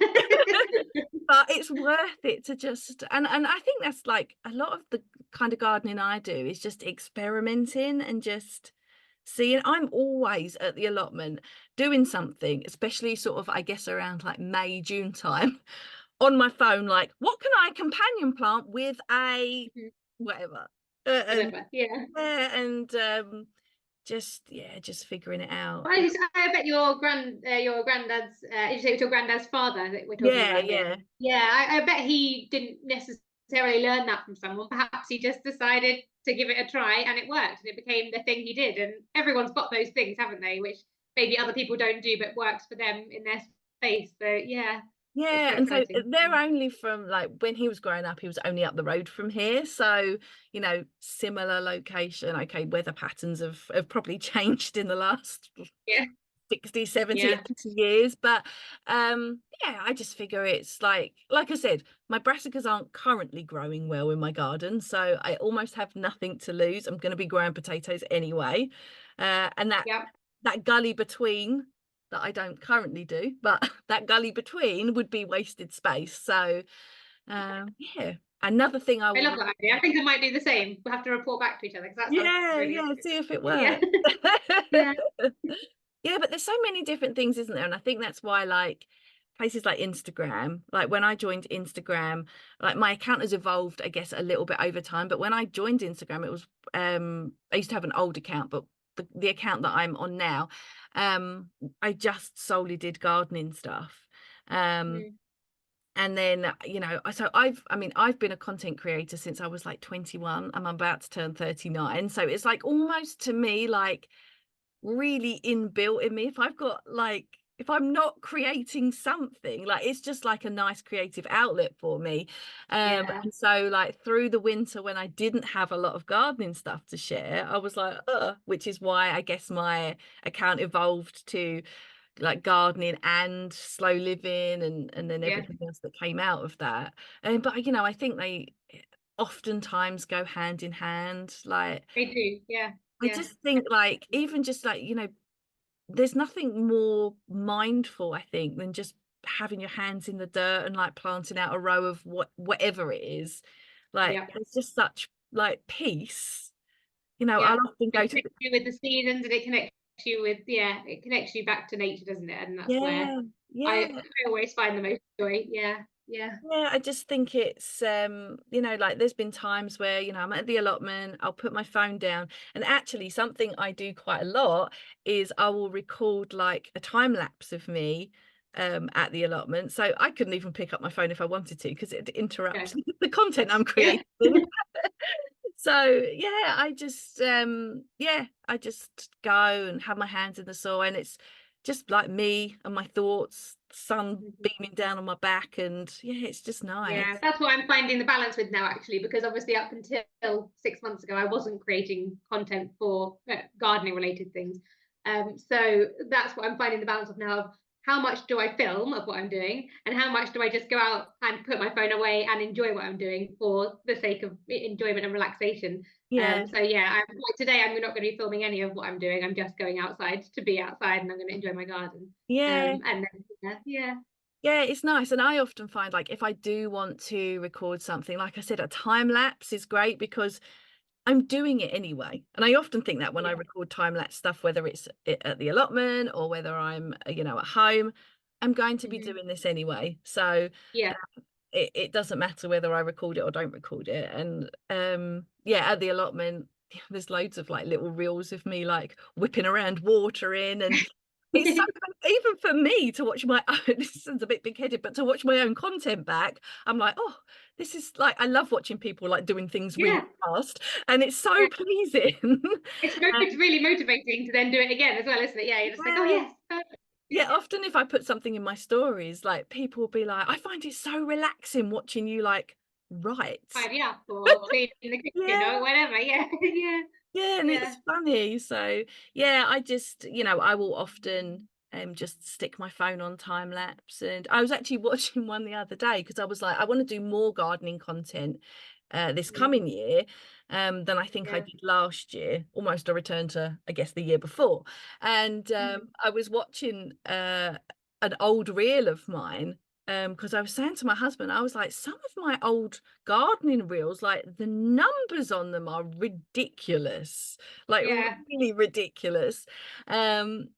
But it's worth it to just and I think that's like a lot of the kind of gardening I do is just experimenting and just seeing. I'm always at the allotment doing something, especially sort of I guess around like May, June time, on my phone, like what can I companion plant with a Mhm. whatever. And Whatever. Yeah. yeah, and just figuring it out. I bet your granddad's, you say it's your granddad's father that we're talking Yeah, about here. yeah. Yeah, I bet he didn't necessarily learn that from someone. Perhaps he just decided to give it a try and it worked and it became the thing he did. And everyone's got those things, haven't they? Which maybe other people don't do, but works for them in their space. So yeah, Yeah, so and so exciting. they're only from, like, when he was growing up, he was only up the road from here. So, similar location. Okay, weather patterns have probably changed in the last Yeah, 60, 70, yeah, 80 years. But yeah, I just figure it's like I said, my brassicas aren't currently growing well in my garden, so I almost have nothing to lose. I'm going to be growing potatoes anyway. And yeah. that gully between that I don't currently do, but that gully between would be wasted space. So yeah, another thing I I will love that idea. I think I might do the same. We'll have to report back to each other because that sounds yeah, really yeah, interesting. see if it Yeah, works. yeah, Yeah, but there's so many different things, isn't there? And I think that's why, like, places like Instagram, like when I joined Instagram, like my account has evolved, I guess, a little bit over time. But when I joined Instagram, it was I used to have an old account, but the account that I'm on now, I just solely did gardening stuff. Um, mm, and then, so I've been a content creator since I was like 21. I'm about to turn 39. So it's like almost to me like really inbuilt in me. If I'm not creating something, like it's just like a nice creative outlet for me. yeah, And so like through the winter when I didn't have a lot of gardening stuff to share, I was like, which is why I guess my account evolved to like gardening and slow living, and then yeah. everything else that came out of that. But I think they oftentimes go hand in hand. Like They do. Yeah, I yeah, just think like even just like there's nothing more mindful, I think, than just having your hands in the dirt and like planting out a row of whatever it is. Like yeah, there's just such like peace. yeah. I'll often go It to connects you with the seasons, and it connects you with it connects you back to nature, doesn't it? And that's where yeah, yeah. I always find the most joy. Yeah, yeah, Yeah, I just think it's like there's been times where, I'm at the allotment, I'll put my phone down, and actually something I do quite a lot is I will record like a time lapse of me at the allotment. So I couldn't even pick up my phone if I wanted to because it interrupts okay. the content I'm Yeah, creating. So yeah, I just go and have my hands in the soil, and it's just like me and my thoughts, sun mhm. beaming down on my back, and yeah, it's just Yeah, nice. that's what I'm finding the balance with now, actually, because obviously up until 6 months ago, I wasn't creating content for gardening related things. So that's what I'm finding the balance of now of how much do I film of what I'm doing and how much do I just go out and put my phone away and enjoy what I'm doing for the sake of enjoyment and relaxation. Yeah, So yeah, like today I'm not going to be filming any of what I'm doing. I'm just going outside to be outside and I'm going to enjoy my garden. yeah, And then yeah, yeah, it's nice. And I often find like if I do want to record something, like I said, a time lapse is great because I'm doing it anyway. And I often think that when I yeah, record time lapse stuff, whether it's at the allotment or whether I'm, at home, I'm going to be hmm doing this anyway. So yeah, it doesn't matter whether I record it or don't record it. And yeah, at the allotment, there's loads of like little reels of me like whipping around watering, and it's so even for me to watch my own, this sounds a bit big-headed, but to watch my own content back, I'm like, oh, this is like I love watching people like doing things really yeah. fast, and it's so Yeah. pleasing. It's really motivating to then do it again as well, isn't it? Yeah, you're just like, oh Yeah. yes, perfect. Yeah. Yeah, often if I put something in my stories, like people will be like, I find it so relaxing watching you like write. Tidy up or clean the kitchen Yeah, or whatever. Yeah, yeah, yeah, and yeah. it's funny. So yeah, I just, I will often just stick my phone on time lapse. And I was actually watching one the other day because I was like, I want to do more gardening content this Mm, coming year than I think I yeah. did last year, almost a return to, I guess, the year before. And Mm, I was watching an old reel of mine because I was saying to my husband, I was like, some of my old gardening reels, like the numbers on them are ridiculous, like yeah. really ridiculous. And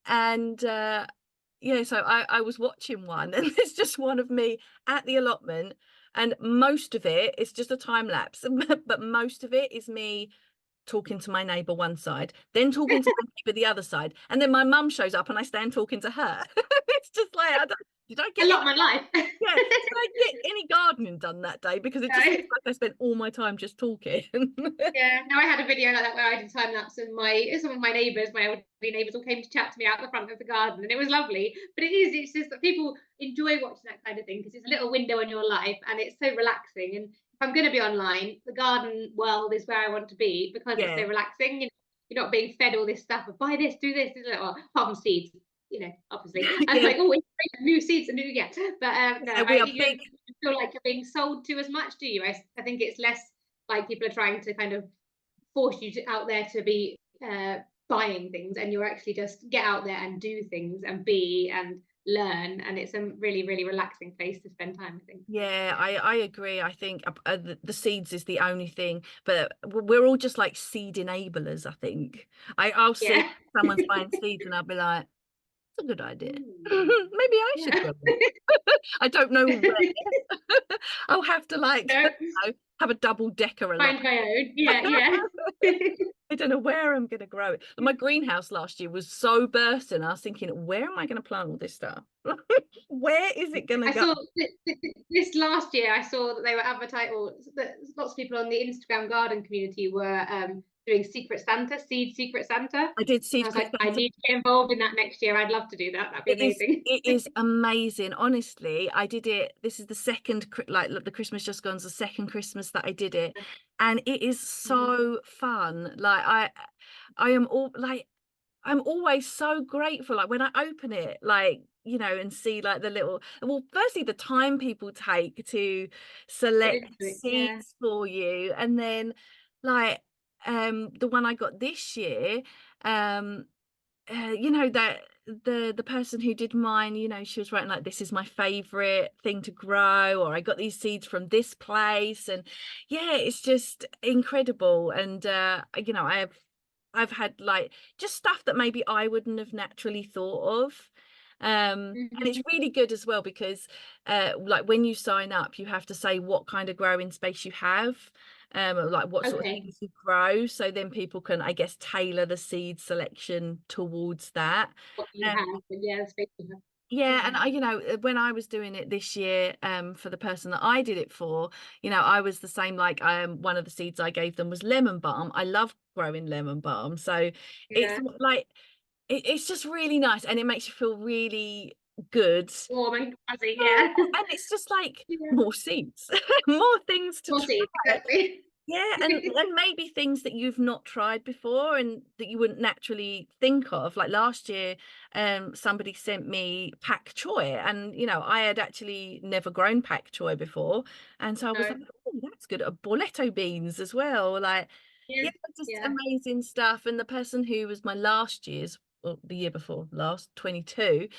yeah, so I was watching one, and there's just one of me at the allotment, and most of it is just a time lapse, but most of it is me talking to my neighbour one side, then talking to my neighbour the other side, and then my mum shows up and I stand talking to her. It's just like did I a get lot of my life. yeah, did I get any gardening done that day? Because it just No. looks like I spent all my time just talking. Yeah, no, I had a video like that where I did time lapse, and some of my neighbours, my elderly neighbours, all came to chat to me out the front of the garden, and it was lovely. But it's just that people enjoy watching that kind of thing because it's a little window in your life, and it's so relaxing. And if I'm going to be online, the garden world is where I want to be because it's Yeah. so relaxing. You're not being fed all this stuff of buy this, do this, well, apart from seeds, obviously. And Yeah. like, oh, new seeds and new, yeah. But no, Yeah, we are you big. don't feel like you're being sold to as much, do you? I think it's less like people are trying to kind of force you out there to be buying things, and you're actually just get out there and do things and be and learn, and it's a really, really relaxing place to spend time, I think. Yeah, I agree. I think the seeds is the only thing, but we're all just like seed enablers, I think. I'll see Yeah. someone's buying seeds and I'll be like, it's a good idea. Mm, Maybe I should yeah. grow it. I don't know where. I'll have to like No, have a double decker find allotment. my own. Yeah, yeah. I don't know where I'm going to grow it. My greenhouse last year was so bursting. I was thinking, where am I going to plant all this stuff? Where is it going to I go? saw this last year. I saw that they were advertising, or that lots of people on the Instagram garden community were doing Secret Santa, seed Secret Santa. I did And I seed was like, I need to get involved in that next year. I'd love to do that. That'd be amazing. It is amazing. Honestly, I did it. This is the second, like, look, the Christmas just gone's the second Christmas that I did it, and it is so fun. Like I'm always so grateful. Like when I open it, like, and see like the little, well, firstly, the time people take to Get select into it. Yeah. seeds for you, and then like the one I got this year, um that the person who did mine, she was writing like, this is my favorite thing to grow, or I got these seeds from this place. And yeah, it's just incredible. And I've had like just stuff that maybe I wouldn't have naturally thought of. And it's Mhm. really good as well because like when you sign up, you have to say what kind of growing space you have, like what sort of Okay. things you grow, so then people can, I guess, tailor the seed selection towards that. What you um, have, but yeah, the space you have. yeah, and Yeah. when I was doing it this year, for the person that I did it for, I was the same. Like, one of the seeds I gave them was lemon balm. I love growing lemon balm, so it's Yeah. like it's just really nice, and it makes you feel really good. Warm and fuzzy. Yeah, Yeah. and it's just like Yeah. more seeds, more things to We'll see. try. Exactly. Yeah, and maybe things that you've not tried before and that you wouldn't naturally think of. Like last year, somebody sent me pak choy, and I had actually never grown pak choy before, and so I was No. like, oh, that's good. Borletto beans as well. Like, Yeah. yeah, just Yeah. amazing stuff. And the person who was my last year's, or the year before last, 22,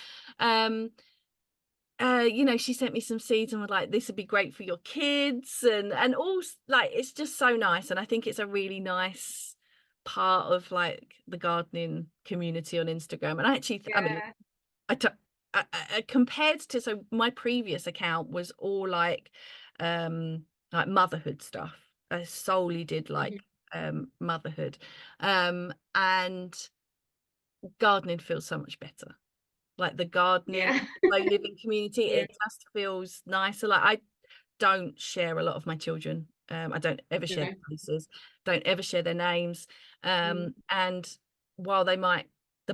she sent me some seeds and was like, this would be great for your kids, and all, like, it's just so nice. And I think it's a really nice part of like the gardening community on Instagram. And I actually I mean, Yeah. I took compared to, so my previous account was all like motherhood stuff. I solely did like Mhm. motherhood, and gardening feels so much better. Like the gardening, Yeah. low living community, Yeah. it just feels nicer. Like I don't share a lot of my children. I don't ever share No. their faces, don't ever share their names. Mm. And while the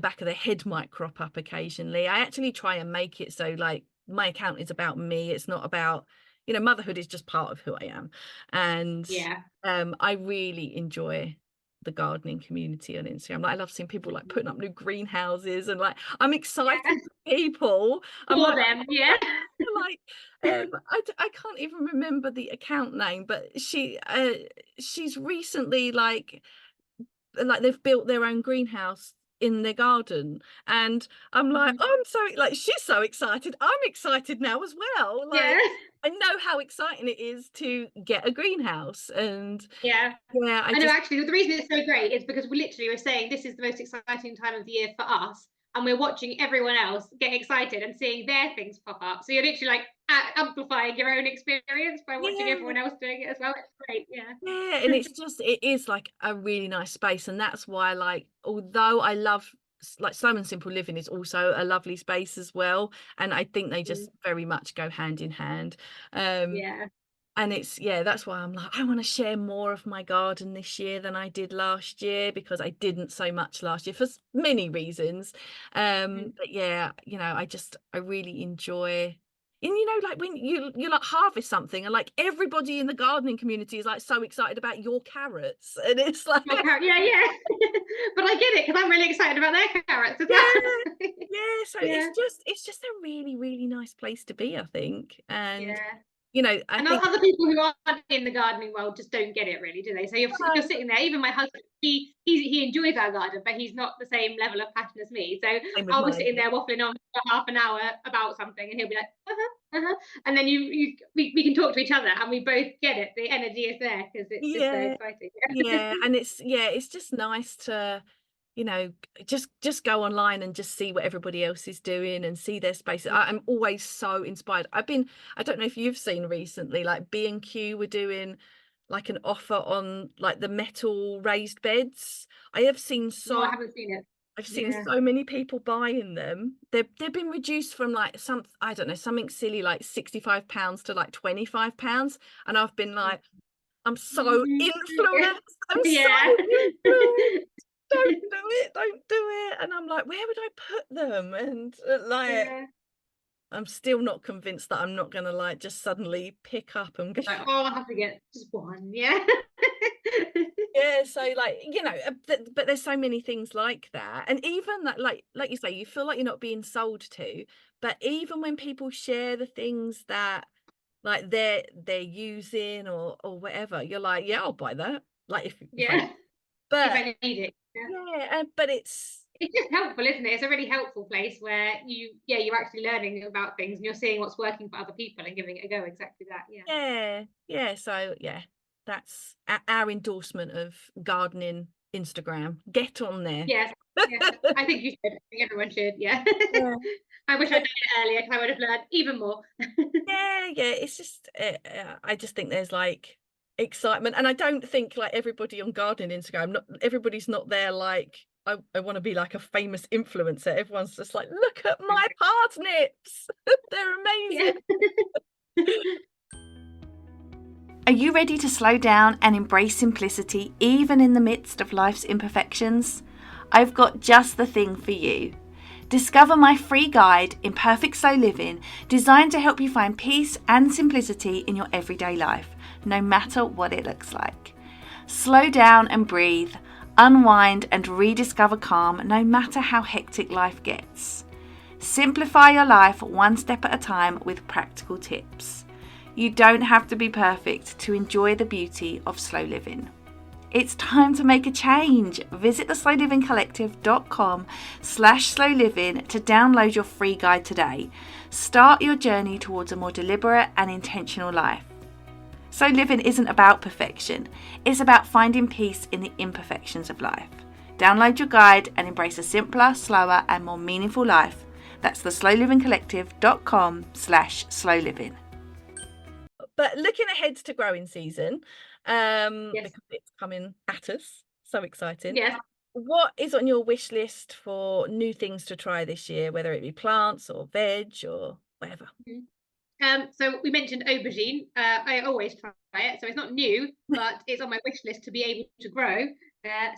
back of their head might crop up occasionally, I actually try and make it so like my account is about me. It's not about, motherhood is just part of who I am. And Yeah. I really enjoy the gardening community on Instagram. Like I love seeing people like putting up new greenhouses, and like I'm excited Yeah. for people. I'm For like, them. Yeah. like I can't even remember the account name, but she's recently like they've built their own greenhouse in their garden, and I'm like, Mhm. oh, I'm so, like, she's so excited, I'm excited now as well. Like, Yeah. I know how exciting it is to get a greenhouse. And Yeah. yeah, I I know, just actually, the reason it's so great is because we literally were saying this is the most exciting time of the year for us, and we're watching everyone else get excited and seeing their things pop up. So you're literally like amplifying your own experience by watching yeah. everyone else doing it as well. It's great. Yeah. Yeah, and it is like a really nice space, and that's why, like, although I love like Slow and Simple Living is also a lovely space as well, and I think they just Mm. very much go hand in hand. Um, Yeah. and it's, yeah, that's why I'm like, I want to share more of my garden this year than I did last year, because I didn't so much last year for many reasons. Mm. But yeah, I really enjoy. And like when you like harvest something, and like everybody in the gardening community is like so excited about your carrots, and it's like, Your carrot, yeah, but I get it because I'm really excited about their carrots as yeah, well. yeah. So Yeah, it's just a really, really nice place to be, I think. And yeah. I And think, other people who aren't in the gardening world just don't get it really, do they? So if you're sitting there, even my husband, he enjoys our garden, but he's not the same level of passion as me. So same with I'll be mine. sitting there waffling on for half an hour about something, and he'll be like, and then we can talk to each other, and we both get it. The energy is there because it's just so Yeah, exciting. yeah, and it's just nice to, just go online and just see what everybody else is doing and see their spaces. I'm always so inspired. I don't know if you've seen recently, like B&Q were doing like an offer on like the metal raised beds. I have seen No, I so haven't seen it. I've seen Yeah. so many people buying them. They've been reduced from like I don't know, something silly like £65 to like £25. And I've been like, I'm so influenced. I'm so Yeah. influenced. Don't do it. Don't do it. And I'm like, where would I put them? And like, Yeah. I'm still not convinced that I'm not gonna like just suddenly pick up and go. Like, oh, I have to get just one. Yeah. Yeah, so like, but there's so many things like that. And even that, like you say, you feel like you're not being sold to, but even when people share the things that like they're using or whatever, you're like, yeah, I'll buy that. Like if I Yeah. If but I need it. Yeah. yeah, but It's just helpful, isn't it? It's a really helpful place where you're actually learning about things and you're seeing what's working for other people and giving it a go. Exactly that. Yeah. yeah, so yeah, that's our endorsement of gardening Instagram. Get on there. Yes. Yeah. I think you should. I think everyone should. Yeah. Yeah. I wish I'd done it earlier because I would have learned even more. Yeah, it's just I just think there's like excitement, and I don't think like everybody on gardening Instagram, not everybody's not there like I want to be like a famous influencer. Everyone's just like, look at my parsnips. They're Yeah. amazing. Are you ready to slow down and embrace simplicity even in the midst of life's imperfections? I've got just the thing for you. Discover my free guide, Imperfect Slow Living, designed to help you find peace and simplicity in your everyday life, no matter what it looks like. Slow down and breathe, unwind and rediscover calm no matter how hectic life gets. Simplify your life one step at a time with practical tips. You don't have to be perfect to enjoy the beauty of slow living. It's time to make a change. Visit theslowlivingcollective.com/slowliving to download your free guide today. Start your journey towards a more deliberate and intentional life. Slow living isn't about perfection. It's about finding peace in the imperfections of life. Download your guide and embrace a simpler, slower and more meaningful life. That's theslowlivingcollective.com/slowliving. But looking ahead to growing season, Yes. because it's coming at us, so exciting. Yes. What is on your wish list for new things to try this year, whether it be plants or veg or whatever? So we mentioned aubergine. I always try it, so it's not new, but it's on my wish list to be able to grow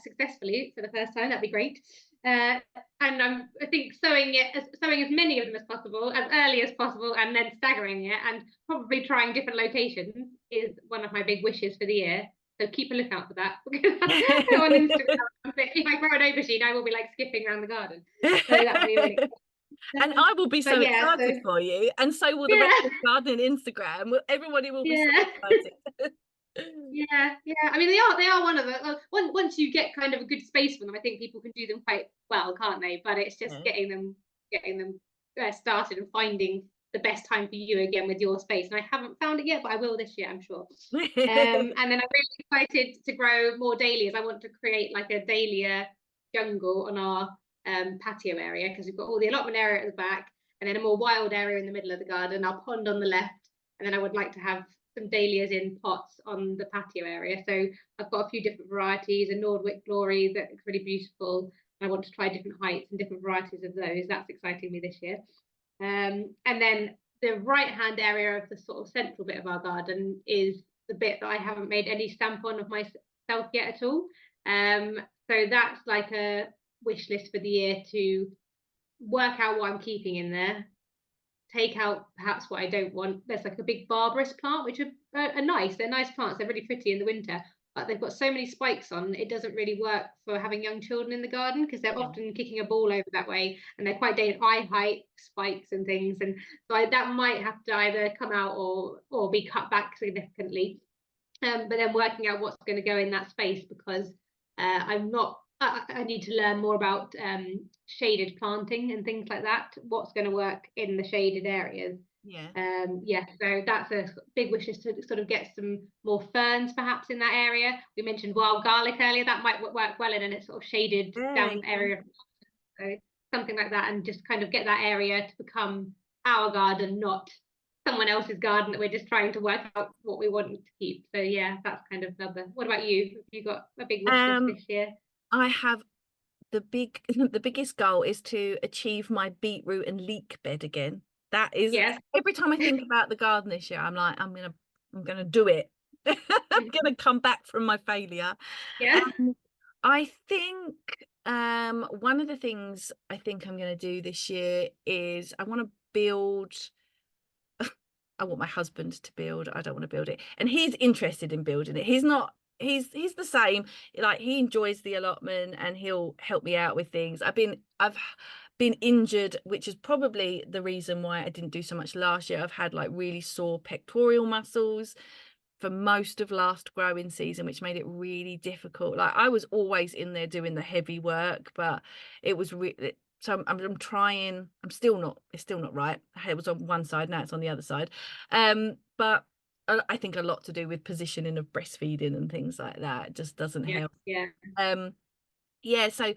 successfully for the first time. That'd be great. And I think sowing as many of them as possible, as early as possible, and then staggering it, and probably trying different locations is one of my big wishes for the year. So keep a lookout for that because on Instagram, if I grow an aubergine, I will be like skipping around the garden. So that'll be really. And I will be But so yeah, excited for you, and so will the rest yeah. of gardening Instagram. Everybody will be so Yeah. excited. Yeah. I mean, they are one of the once you get kind of a good space for them, I think people can do them quite well, can't they? But it's just Yeah. getting them started and finding the best time for you again with your space. And I haven't found it yet, but I will this year, I'm sure. And then I'm really excited to grow more dahlias. I want to create like a dahlia jungle on our patio area because we've got all the allotment area at the back, and then a more wild area in the middle of the garden, our pond on the left, and then I would like to have some dahlias in pots on the patio area. So I've got a few different varieties, a Nordwick Glory that is really beautiful, I want to try different heights and different varieties of those. That's exciting me this year. And then the right hand area of the sort of central bit of our garden is the bit that I haven't made any stamp on of myself yet at all. So that's like a wish list for the year, to work out what I'm keeping in there, take out perhaps what I don't want. There's like a big barberus plant, which are nice. They're nice plants. They're really pretty in the winter, but they've got so many spikes on, it doesn't really work for having young children in the garden, because they're often kicking a ball over that way, and they're quite eye height spikes and things. And so that might have to either come out or be cut back significantly. But then working out what's going to go in that space, because I need to learn more about shaded planting and things like that. What's going to work in the shaded areas? So that's a big wish, is to sort of get some more ferns perhaps in that area. We mentioned wild garlic earlier. That might work well in a sort of shaded damp area. So something like that, and just kind of get that area to become our garden, not someone else's garden that we're just trying to work out what we want to keep. So yeah, that's kind of another. What about you? Have you got a big wish list this year? I have the biggest goal is to achieve my beetroot and leek bed again. That is, every time I think about the garden this year, I'm like, I'm gonna do it. I'm gonna come back from my failure. I think one of the things I think I'm gonna do this year is I want to build. I want my husband to build. I don't want to build it, and he's interested in building it. He's not. He's the same. Like, he enjoys the allotment and he'll help me out with things. I've been injured, which is probably the reason why I didn't do so much last year. I've had like really sore pectoral muscles for most of last growing season, which made it really difficult. Like, I was always in there doing the heavy work, but it was really. So I'm trying. It's still not right. It was on one side, now it's on the other side. But I think a lot to do with positioning of breastfeeding and things like that. It just doesn't help. So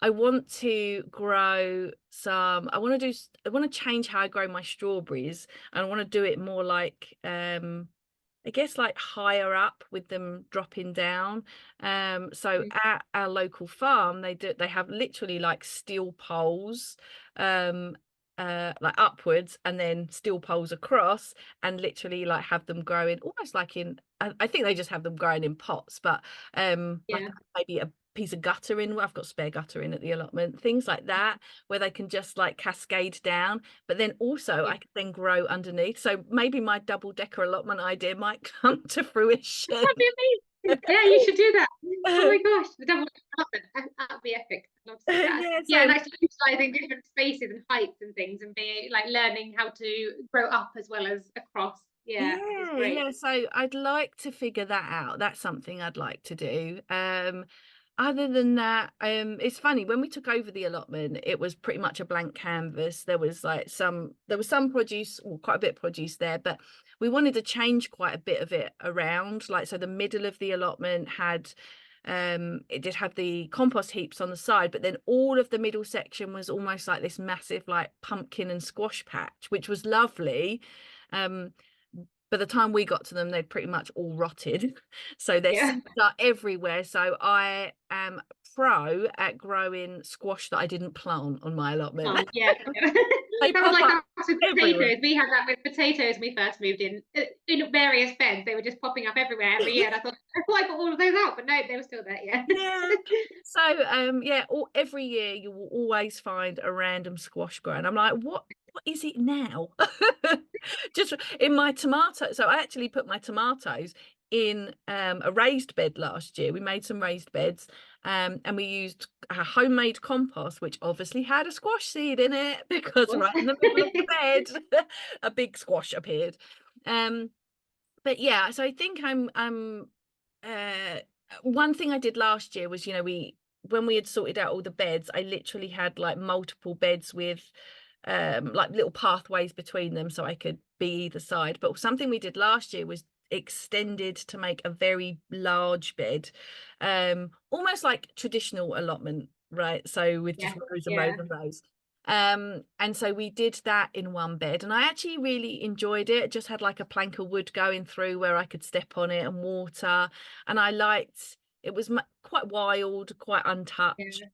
I want to grow some. I want to change how I grow my strawberries, and I want to do it more like I guess like higher up, with them dropping down. So at our local farm, they have literally like steel poles, like upwards, and then steel poles across, and literally like have them growing almost like I think they just have them growing in pots, but like maybe a piece of gutter in. I've got spare gutter in at the allotment, things like that, where they can just like cascade down, but then also I can then grow underneath. So maybe my double-decker allotment idea might come to fruition. That'd be amazing. Yeah, you should do that. Oh my gosh, the double allotment, that'd be epic. I'd love to see that. And actually utilising different spaces and heights and things, and be like learning how to grow up as well as across. So I'd like to figure that out. That's something I'd like to do. Other than that, it's funny, when we took over the allotment, it was pretty much a blank canvas. There was some produce, or quite a bit of produce there, but we wanted to change quite a bit of it around. Like, so the middle of the allotment had it did have the compost heaps on the side, but then all of the middle section was almost like this massive like pumpkin and squash patch, which was lovely. By the time we got to them, they'd pretty much all rotted. So their seeds are everywhere. So I am pro at growing squash that I didn't plant on my allotment. That was like that with potatoes. We had that with potatoes when we first moved in various beds. They were just popping up everywhere every year. And I thought I got all of those out, but no, they were still there. So every year you will always find a random squash growing. I'm like, what is it now? Just in my tomato. So I actually put my tomatoes in a raised bed last year. We made some raised beds, and we used a homemade compost, which obviously had a squash seed in it, because right in the middle of the bed a big squash appeared. But yeah, so I think I'm one thing I did last year was, when we had sorted out all the beds, I literally had like multiple beds with like little pathways between them, so I could be either side. But something we did last year was extended to make a very large bed, almost like traditional allotment, right? So with just rows and rows and rows. And so we did that in one bed, and I actually really enjoyed it. It just had like a plank of wood going through where I could step on it and water, and I liked it. Was quite wild, quite untouched.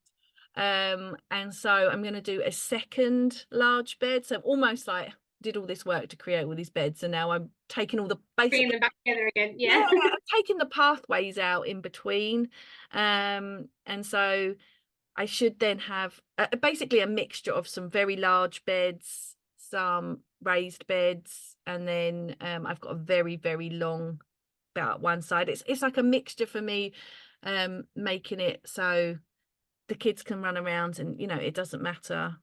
And so I'm going to do a second large bed. So almost like did all this work to create all these beds, and now I'm taking all the Bringing basically them back together again. yeah, Yeah. I'm taking the pathways out in between. And so I should then have basically a mixture of some very large beds, some raised beds, and then I've got a very, very long bed at one side. It's like a mixture for me, making it so the kids can run around and, you know, it doesn't matter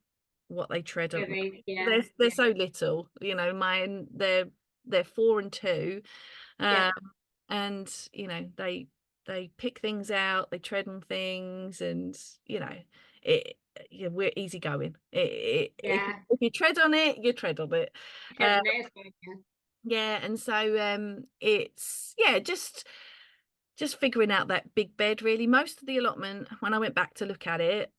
what they tread on. Yeah. They're so little, you know, mine, they're 4 and 2. Yeah. And you know, they pick things out, they tread on things, and you know, it yeah, we're easygoing. Yeah. If you tread on it, you tread on it. Okay, Uh, no, it's fine, yeah. yeah, and so it's yeah, just figuring out that big bed really. Most of the allotment, when I went back to look at it,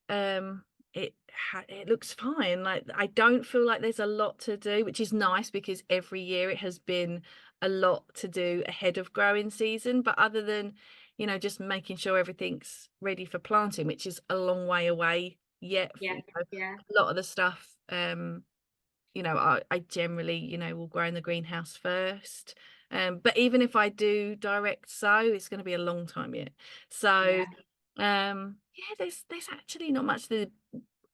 it looks fine. Like I don't feel like there's a lot to do, which is nice because every year it has been a lot to do ahead of growing season. But other than, you know, just making sure everything's ready for planting, which is a long way away yet. Yeah. You know, Yeah. a lot of the stuff, you know, I generally, you know, will grow in the greenhouse first. But even if I do direct sow, it's going to be a long time yet. So yeah, there's actually not much.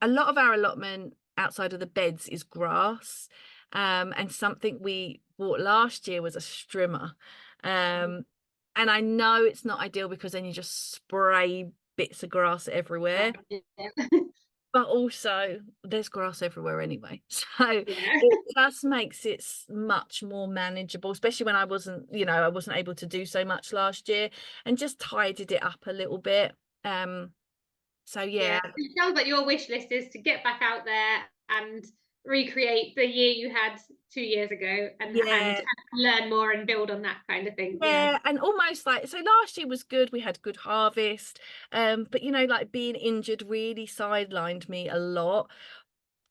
A lot of our allotment outside of the beds is grass. And something we bought last year was a strimmer. And I know it's not ideal because then you just spray bits of grass everywhere, Yeah. but also there's grass everywhere anyway. So Yeah. it just makes it much more manageable, especially when I wasn't, you know, I wasn't able to do so much last year, and just tidied it up a little bit. So Yeah. yeah. It sounds like your wish list is to get back out there and recreate the year you had 2 years ago, and Yeah, learn more and build on that kind of thing. Yeah. yeah, and almost like, so last year was good, we had good harvest, but you know, like being injured really sidelined me a lot.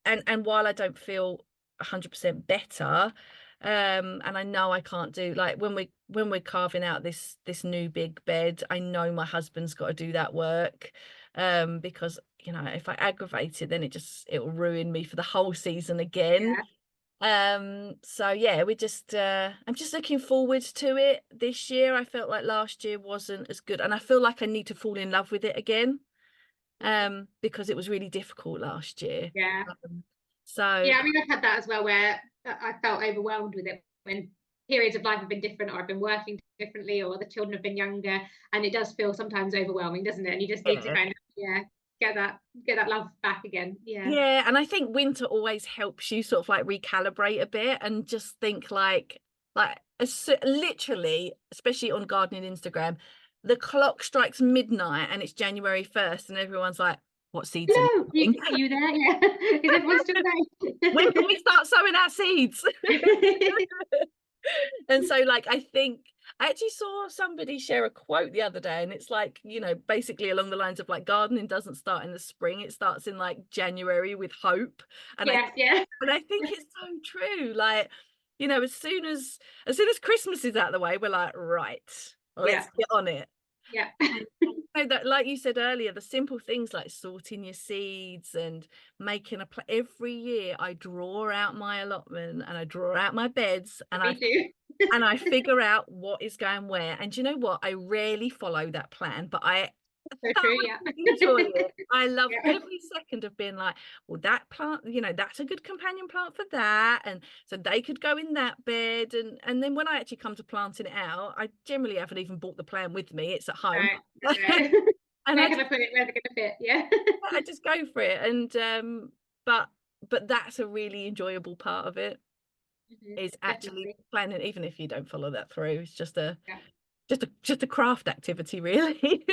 And while I don't feel 100% better, and I know I can't do, like when we're carving out this new big bed, I know my husband's got to do that work, because you know, if I aggravate it, then it will ruin me for the whole season again. Yeah. So yeah, I'm just looking forward to it this year. I felt like last year wasn't as good, and I feel like I need to fall in love with it again, because it was really difficult last year. Yeah. So Yeah, I mean, I've had that as well, where I felt overwhelmed with it when periods of life have been different, or I've been working differently, or the children have been younger, and it does feel sometimes overwhelming, doesn't it? And you just need to yeah. kind of, yeah, get that love back again. Yeah. Yeah, and I think winter always helps you sort of like recalibrate a bit and just think like literally, especially on gardening Instagram, the clock strikes midnight and it's January 1st and everyone's like, what seeds are No, you are you there? Yeah. Is everyone still when can we there? start sowing our seeds? And so like I think I actually saw somebody share a quote the other day, and it's like, you know, basically along the lines of like gardening doesn't start in the spring, it starts in like January with hope. And Yes, yeah. I think it's so true. Like, you know, as soon as Christmas is out of the way, we're like, right, Yeah. let's get on it. Yeah. And so that, like you said earlier, the simple things like sorting your seeds and making every year I draw out my allotment and I draw out my beds and Me too. I figure out what is going where. And you know what? I rarely follow that plan, but I So true, yeah. thoroughly enjoy it. I love Yeah. every second of being like, well, that plant, you know, that's a good companion plant for that. And so they could go in that bed. And then when I actually come to planting it out, I generally haven't even brought the plant with me. It's at home. Right. Right. And Where can I put it? Where's it gonna fit? Yeah. I just go for it. And but that's a really enjoyable part of it, is actually Definitely. planning, even if you don't follow that through. It's just Yeah. just a craft activity really.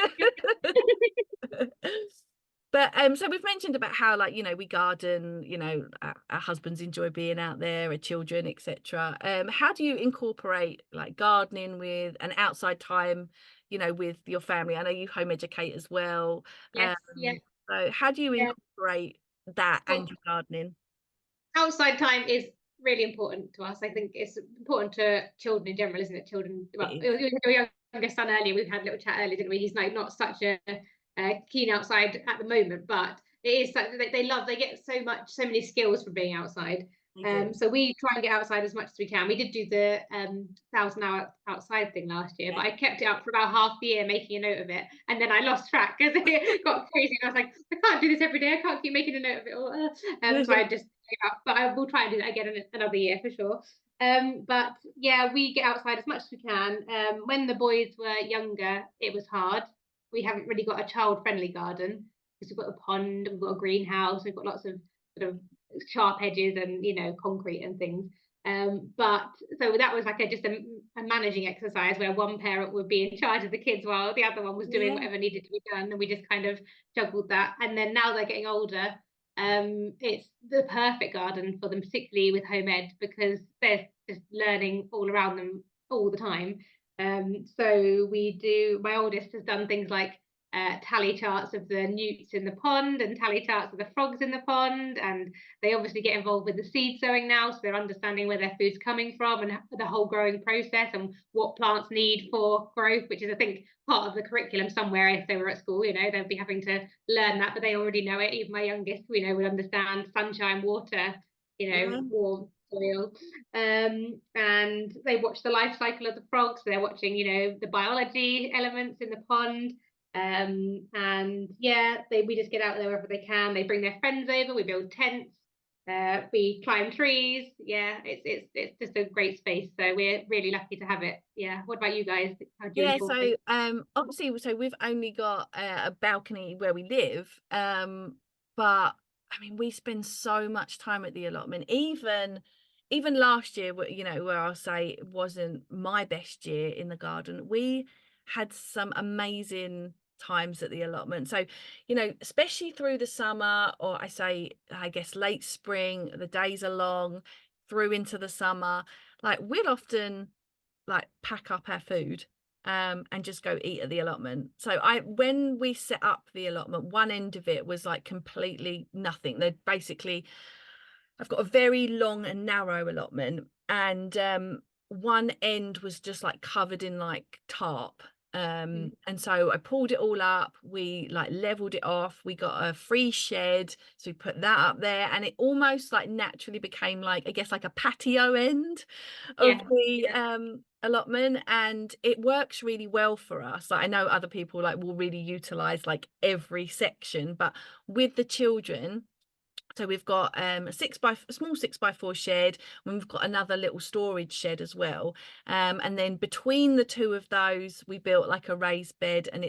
But so we've mentioned about how, like, you know, we garden, you know, our husbands enjoy being out there, our children, etc. How do you incorporate like gardening with an outside time, you know, with your family? I know you home educate as well. Yes, yeah. So how do you Yeah. incorporate that Well, and your gardening? outside time is really important to us. I think it's important to children in general, isn't it? Children, It well, is. your younger son earlier, we had a little chat earlier, didn't we? He's like not such a keen outside at the moment, but it is like they get so many skills from being outside. They do. So we try and get outside as much as we can. We did do the 1,000 hour outside thing last year, but I kept it up for about half the year, making a note of it, and then I lost track because it got crazy. And I was like, I can't do this every day. I can't keep making a note of it all. So I just gave up. But I will try and do that again another year for sure. But yeah, we get outside as much as we can. When the boys were younger, it was hard. We haven't really got a child-friendly garden because we've got a pond, we've got a greenhouse, we've got lots of sort of sharp edges and concrete and things. But so that was like just a managing exercise where one parent would be in charge of the kids while the other one was doing whatever needed to be done, and we just kind of juggled that. And then now they're getting older, it's the perfect garden for them, particularly with home ed, because they're just learning all around them all the time. So my oldest has done things like tally charts of the newts in the pond and tally charts of the frogs in the pond, and they obviously get involved with the seed sowing now, so they're understanding where their food's coming from and the whole growing process and what plants need for growth, which is, I think, part of the curriculum somewhere. If they were at school, they'd be having to learn that, but they already know it. Even my youngest, would understand sunshine, water, warm soil. And they watch the life cycle of the frogs. So they're watching, the biology elements in the pond. And yeah, we just get out there wherever they can. They bring their friends over. We build tents. We climb trees. Yeah, it's just a great space. So we're really lucky to have it. Yeah. What about you guys? How do you enforce it? Obviously, so we've only got a balcony where we live, but I mean, we spend so much time at the allotment. Even last year, where I'll say it wasn't my best year in the garden, we had some amazing times at the allotment. So, especially through the summer, or I guess late spring, the days are long through into the summer. Like, we'd often like pack up our food and just go eat at the allotment. So when we set up the allotment, one end of it was like completely nothing. I've got a very long and narrow allotment, and one end was just like covered in like tarp. And so I pulled it all up, we like leveled it off, we got a free shed, so we put that up there, and it almost like naturally became like, I guess, like a patio end of the allotment, and it works really well for us. Like, I know other people like will really utilize like every section, but with the children, so we've got a small 6x4 shed, and we've got another little storage shed as well. And then between the two of those, we built like a raised bed, and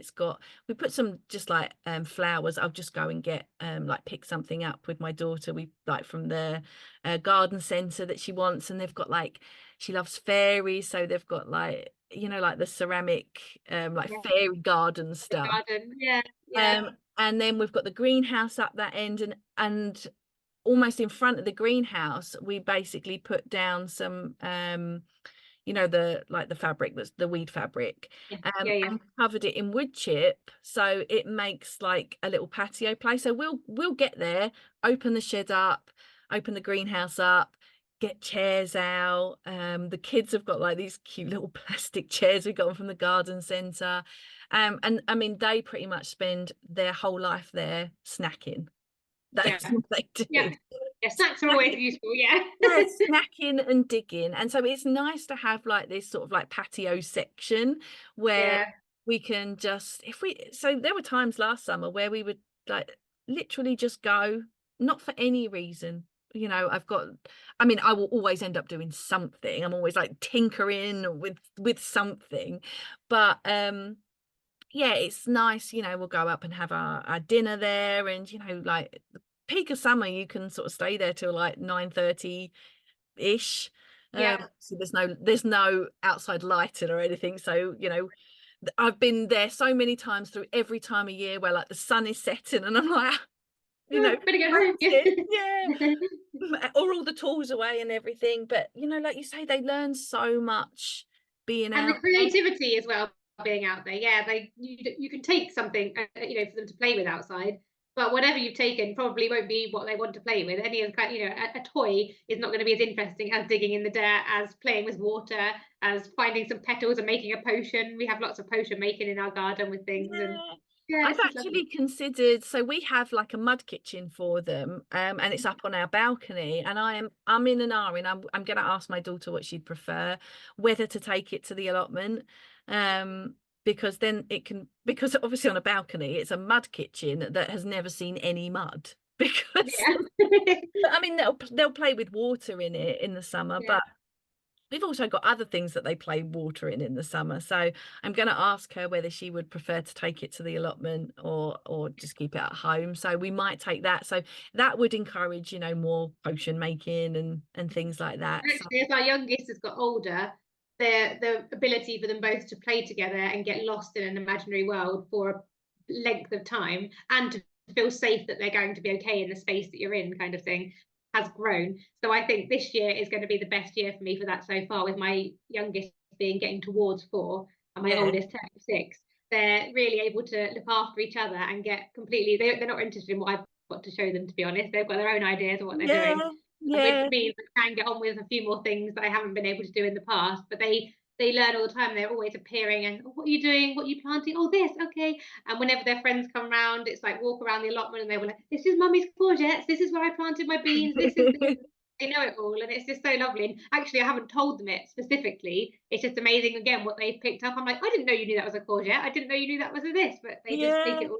we put some just like flowers. I'll just go and get like pick something up with my daughter. We like from the garden centre that she wants, and they've got like, she loves fairies, so they've got like, like the ceramic fairy garden stuff. And then we've got the greenhouse up that end, and almost in front of the greenhouse, we basically put down some the fabric, that's the weed fabric, and covered it in wood chip, so it makes like a little patio place. So we'll get there, open the shed up, open the greenhouse up, get chairs out. The kids have got like these cute little plastic chairs we got them from the garden centre, and I mean, they pretty much spend their whole life there snacking. That's what they do. Yeah, snacks are always useful. Yeah, snacking and digging. And so it's nice to have like this sort of like patio section where we can just, so there were times last summer where we would like literally just go, not for any reason. I will always end up doing something. I'm always like tinkering with something, but yeah, it's nice, we'll go up and have our dinner there, and like the peak of summer, you can sort of stay there till like 9:30 ish. So there's no outside lighting or anything, so I've been there so many times through every time of year where like the sun is setting, and I'm like, better get home. or all the tools away and everything. But like you say, they learn so much being out, and the creativity as well, being out there. You can take something for them to play with outside, but whatever you've taken probably won't be what they want to play with. Any of a toy is not going to be as interesting as digging in the dirt, as playing with water, as finding some petals and making a potion. We have lots of potion making in our garden with things. And Yeah, I've it's just actually lovely. considered, so we have like a mud kitchen for them, and it's up on our balcony, and I'm in an R, and I'm going to ask my daughter what she'd prefer, whether to take it to the allotment, because then it can, because obviously on a balcony it's a mud kitchen that has never seen any mud because Yeah. I mean they'll play with water in it in the summer, Yeah. but we've also got other things that they play water in the summer. So I'm going to ask her whether she would prefer to take it to the allotment or just keep it at home. So we might take that. So that would encourage, you know, more potion making and things like that. So Actually, as our youngest has got older, the ability for them both to play together and get lost in an imaginary world for a length of time and to feel safe that they're going to be okay in the space that you're in, kind of thing, has grown. So I think this year is going to be the best year for me for that so far, with my youngest being getting towards 4 and my yeah, oldest turning 6. They're really able to look after each other and get completely, they're not interested in what I've got to show them, to be honest. They've got their own ideas of what they're yeah, doing, which yeah, means I can get on with a few more things that I haven't been able to do in the past. But they learn all the time. They're always appearing and, oh, what are you doing? What are you planting? Oh, this, okay. And whenever their friends come round, it's like walk around the allotment and they were like, this is mummy's courgettes. This is where I planted my beans. This is this. They know it all, and it's just so lovely. And actually, I haven't told them it specifically. It's just amazing again what they've picked up. I'm like, I didn't know you knew that was a courgette. I didn't know you knew that was a this, but they just take yeah. it all.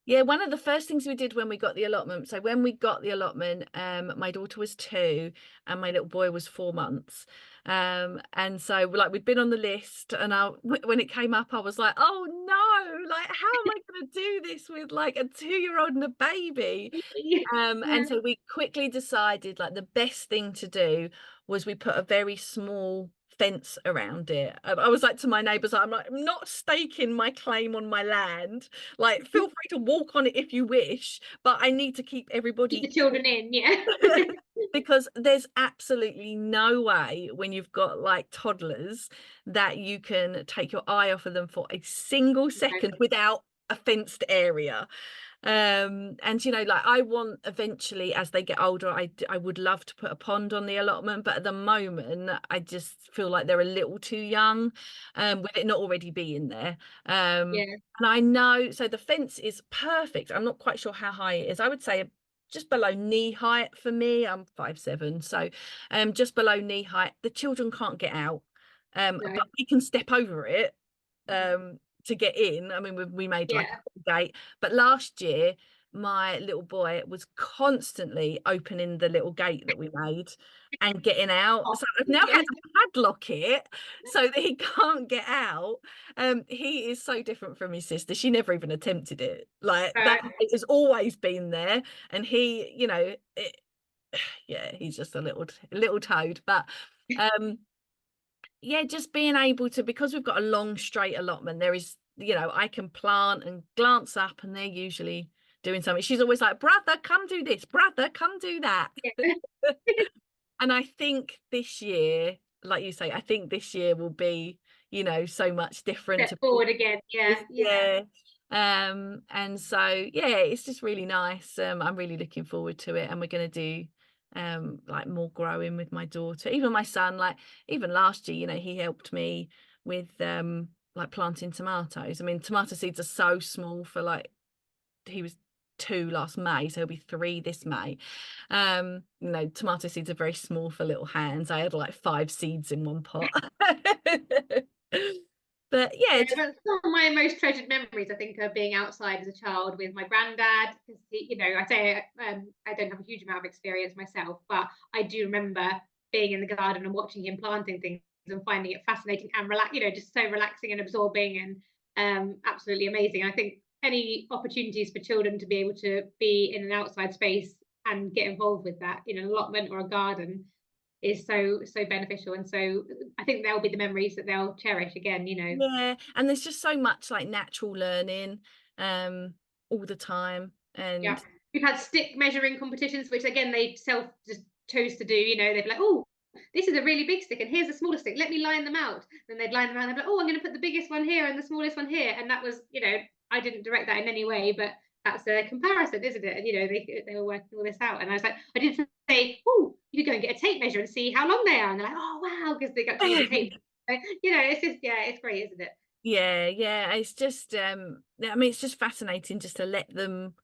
Yeah, one of the first things we did when we got the allotment, so when we got the allotment, my daughter was 2 and my little boy was 4 months. And so like we'd been on the list, and when it came up, I was like, oh no, like how am I going to do this with like a 2-year-old and a baby? Yeah. And so we quickly decided like the best thing to do was we put a very small fence around it. I was like to my neighbours, I'm like, I'm not staking my claim on my land. Like, feel free to walk on it if you wish, but I need to keep Keep the everybody children in, yeah. because there's absolutely no way when you've got like toddlers that you can take your eye off of them for a single second without a fenced area. And you know, like I want eventually as they get older, I would love to put a pond on the allotment, but at the moment I just feel like they're a little too young with it not already being there. Yeah. And I know, so the fence is perfect. I'm not quite sure how high it is. I would say just below knee height for me. I'm 5'7", so just below knee height. The children can't get out, No. but we can step over it to get in. I mean, we made like Yeah. a gate, but last year my little boy was constantly opening the little gate that we made and getting out. Oh, So I've now yeah. had to padlock it so that he can't get out. He is so different from his sister. She never even attempted it. Like that it has always been there, and he, you know, yeah, he's just a little toad, but yeah, just being able to, because we've got a long straight allotment, there is, you know, I can plant and glance up and they're usually doing something. She's always like, brother, come do this, brother, come do that. Yeah. And I think this year, like you say, I think this year will be, you know, so much different Step forward again. Yeah. Yeah. yeah. And so yeah, it's just really nice. I'm really looking forward to it, and we're going to do like more growing with my daughter. Even my son, like even last year, you know, he helped me with like planting tomatoes. I mean, tomato seeds are so small for like, he was 2 last May, so he'll be 3 this May. You know, tomato seeds are very small for little hands. I had like 5 seeds in one pot. But yeah, Yeah, but some of my most treasured memories, I think, are being outside as a child with my granddad. Because you know, I say I don't have a huge amount of experience myself, but I do remember being in the garden and watching him planting things and finding it fascinating and you know, just so relaxing and absorbing and absolutely amazing. I think any opportunities for children to be able to be in an outside space and get involved with that in an allotment or a garden is so beneficial, and so I think they'll be the memories that they'll cherish again, you know. yeah, and there's just so much like natural learning all the time. Yeah, And we've had stick measuring competitions, which again they self just chose to do. You know, they'd be like, oh, this is a really big stick, and here's a smaller stick. Let me line them out. Then they'd line them out. And they'd be like, oh, I'm going to put the biggest one here and the smallest one here. And that was, you know, I didn't direct that in any way, but that's a comparison, isn't it? And you know, they were working all this out, and I was like, I didn't say, oh, you could go and get a tape measure and see how long they are. And they're like, oh wow, because they got to use the tape. So, you know, it's just, yeah, it's great, isn't it? yeah, it's just I mean, it's just fascinating just to let them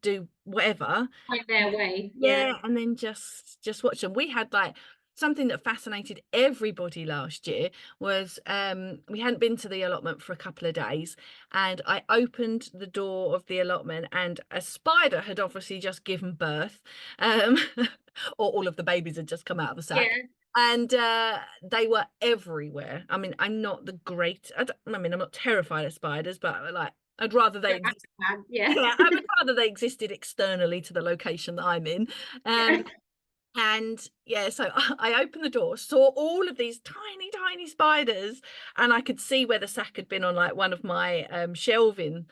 do whatever. Find their way. Yeah, and then just watch them. We had like something that fascinated everybody last year was we hadn't been to the allotment for a couple of days, and I opened the door of the allotment and a spider had obviously just given birth, um or all of the babies had just come out of the sack. Yeah. And they were everywhere. I mean, I'm not the great I mean, I'm not terrified of spiders, but like I'd rather they exist. Yeah. Yeah, I would rather they existed externally to the location that I'm in. Yeah. And yeah, so I opened the door, saw all of these tiny spiders, and I could see where the sack had been on like one of my shelving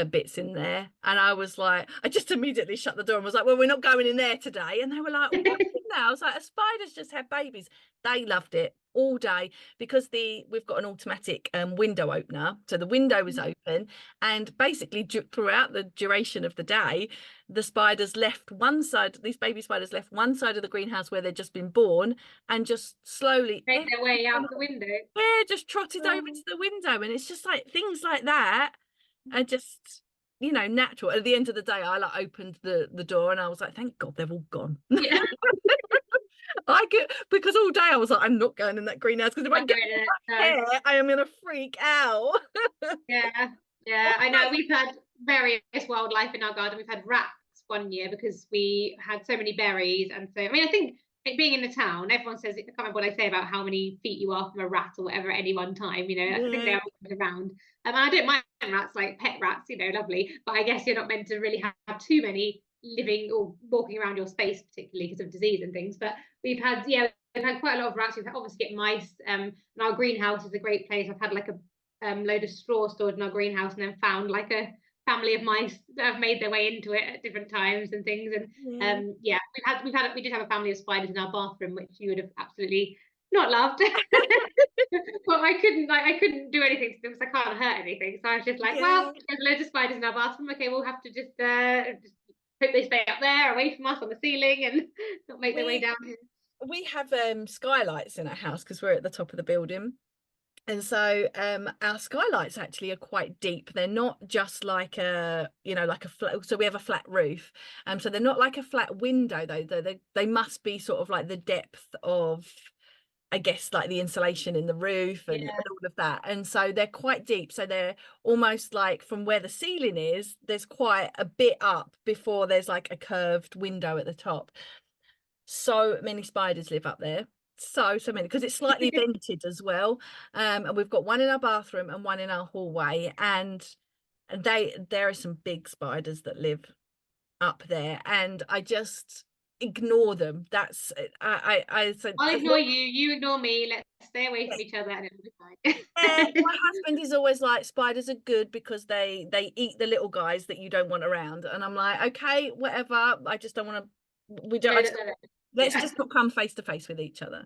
bits in there. And I was like, I just immediately shut the door and was like, well, we're not going in there today. And they were like, what's in there? I was like, a spider's just had babies. They loved it all day because we've got an automatic window opener, so the window was open, and basically throughout the duration of the day, the spiders left one side, these baby spiders left one side of the greenhouse where they'd just been born, and just slowly Make their way out the window. yeah, just trotted over to the window. And it's just like things like that are just, you know, natural. At the end of the day, I like opened the door and I was like, thank God they've all gone. Yeah. I could, because all day I was like, I'm not going in that greenhouse because if I get in my hair, I am gonna freak out. Yeah, I know. We've had various wildlife in our garden. We've had rats one year because we had so many berries, and so I mean, I think being in the town, everyone says, I can't remember what I say about how many feet you are from a rat or whatever at any one time. You know, I think they're always around. And I don't mind rats, like pet rats, you know, lovely. But I guess you're not meant to really have too many living or walking around your space, particularly because of disease and things. But we've had quite a lot of rats. We've obviously get mice. And our greenhouse is a great place. I've had like a load of straw stored in our greenhouse and then found like a family of mice that have made their way into it at different times and things. And we did have a family of spiders in our bathroom, which you would have absolutely not loved. But I couldn't do anything to them because I can't hurt anything. So I was just like, well, there's loads of spiders in our bathroom. Okay, we'll have to just hope they stay up there away from us on the ceiling and not make their way down here. We have skylights in our house because we're at the top of the building. And so our skylights actually are quite deep. They're not just like a, you know, like a flat, so we have a flat roof. So they're not like a flat window though. They must be sort of like the depth of, I guess, like the insulation in the roof and all of that. And so they're quite deep. So they're almost like from where the ceiling is, there's quite a bit up before there's like a curved window at the top. So many spiders live up there. So many, because it's slightly vented as well. And we've got one in our bathroom and one in our hallway. And there are some big spiders that live up there. And I just ignore them. That's I'll ignore you, you ignore me, let's stay away from each other and it'll be fine. My husband is always like, spiders are good because they eat the little guys that you don't want around, and I'm like, okay, whatever, I just don't want to, we don't let's just not come face to face with each other.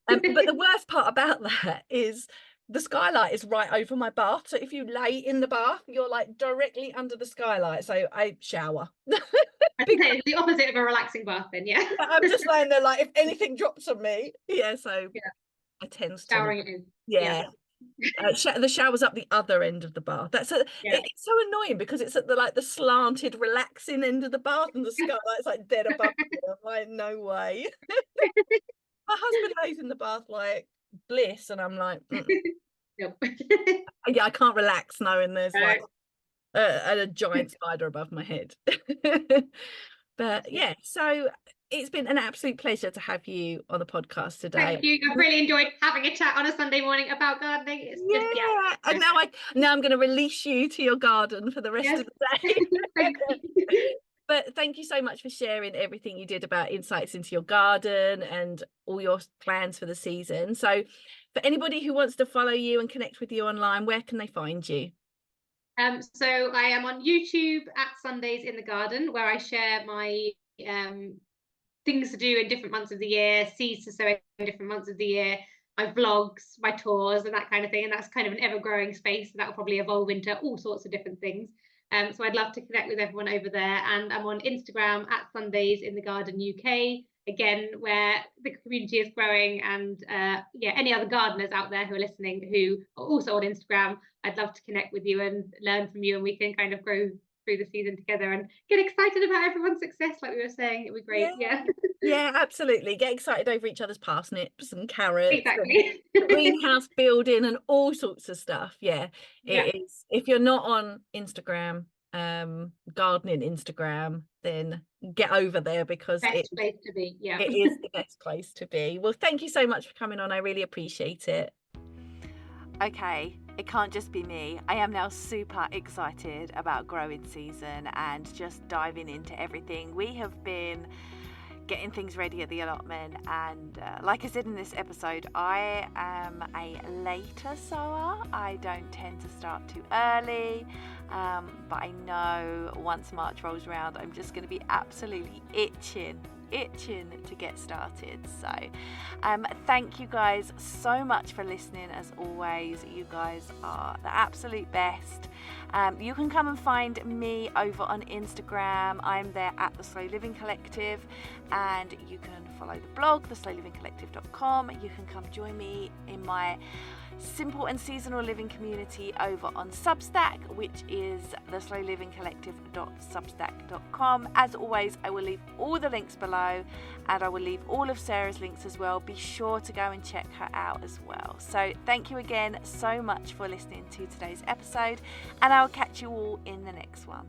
But the worst part about that is the skylight is right over my bath, so if you lay in the bath, you're like directly under the skylight, so I shower. It's the opposite of a relaxing bath then. I'm just laying there like if anything drops on me, so I tend to showering it in. The shower's up the other end of the bath. It's so annoying because it's at the slanted relaxing end of the bath and the skylight's like dead above me. I'm like, no way. My husband lays in the bath like bliss and I'm like nope. I can't relax knowing there's like a giant spider above my head. But so it's been an absolute pleasure to have you on the podcast today. Thank you. I've really enjoyed having a chat on a Sunday morning about gardening. It's and now I'm going to release you to your garden for the rest of the day. Thank you. But thank you so much for sharing everything you did about insights into your garden and all your plans for the season. So for anybody who wants to follow you and connect with you online, where can they find you? So I am on YouTube at Sundays in the Garden, where I share my things to do in different months of the year, seeds to sow in different months of the year, my vlogs, my tours and that kind of thing. And that's kind of an ever-growing space. So that will probably evolve into all sorts of different things. So I'd love to connect with everyone over there. And I'm on Instagram at Sundays in the Garden UK. again, where the community is growing. And any other gardeners out there who are listening who are also on Instagram, I'd love to connect with you and learn from you, and we can kind of grow through the season together and get excited about everyone's success, like we were saying. It'd be great. Yeah, absolutely. Get excited over each other's parsnips and carrots Exactly. and greenhouse building and all sorts of stuff. Yeah, it is. If you're not on Instagram, gardening Instagram, then get over there, because Best place to be. it is the best place to be. Well, thank you so much for coming on. I really appreciate it. Okay, it can't just be me. I am now super excited about growing season and just diving into everything. We have been getting things ready at the allotment, and like I said in this episode, I am a later sower. I don't tend to start too early, but I know once March rolls around, I'm just going to be absolutely itching to get started. So thank you guys so much for listening. As always, you guys are the absolute best. You can come and find me over on Instagram. I'm there at the Slow Living Collective, and you can follow the blog, theslowlivingcollective.com. You can come join me in my simple and seasonal living community over on Substack, which is theslowlivingcollective.substack.com. As always, I will leave all the links below, and I will leave all of Sarah's links as well. Be sure to go and check her out as well. So thank you again so much for listening to today's episode, and I'll catch you all in the next one.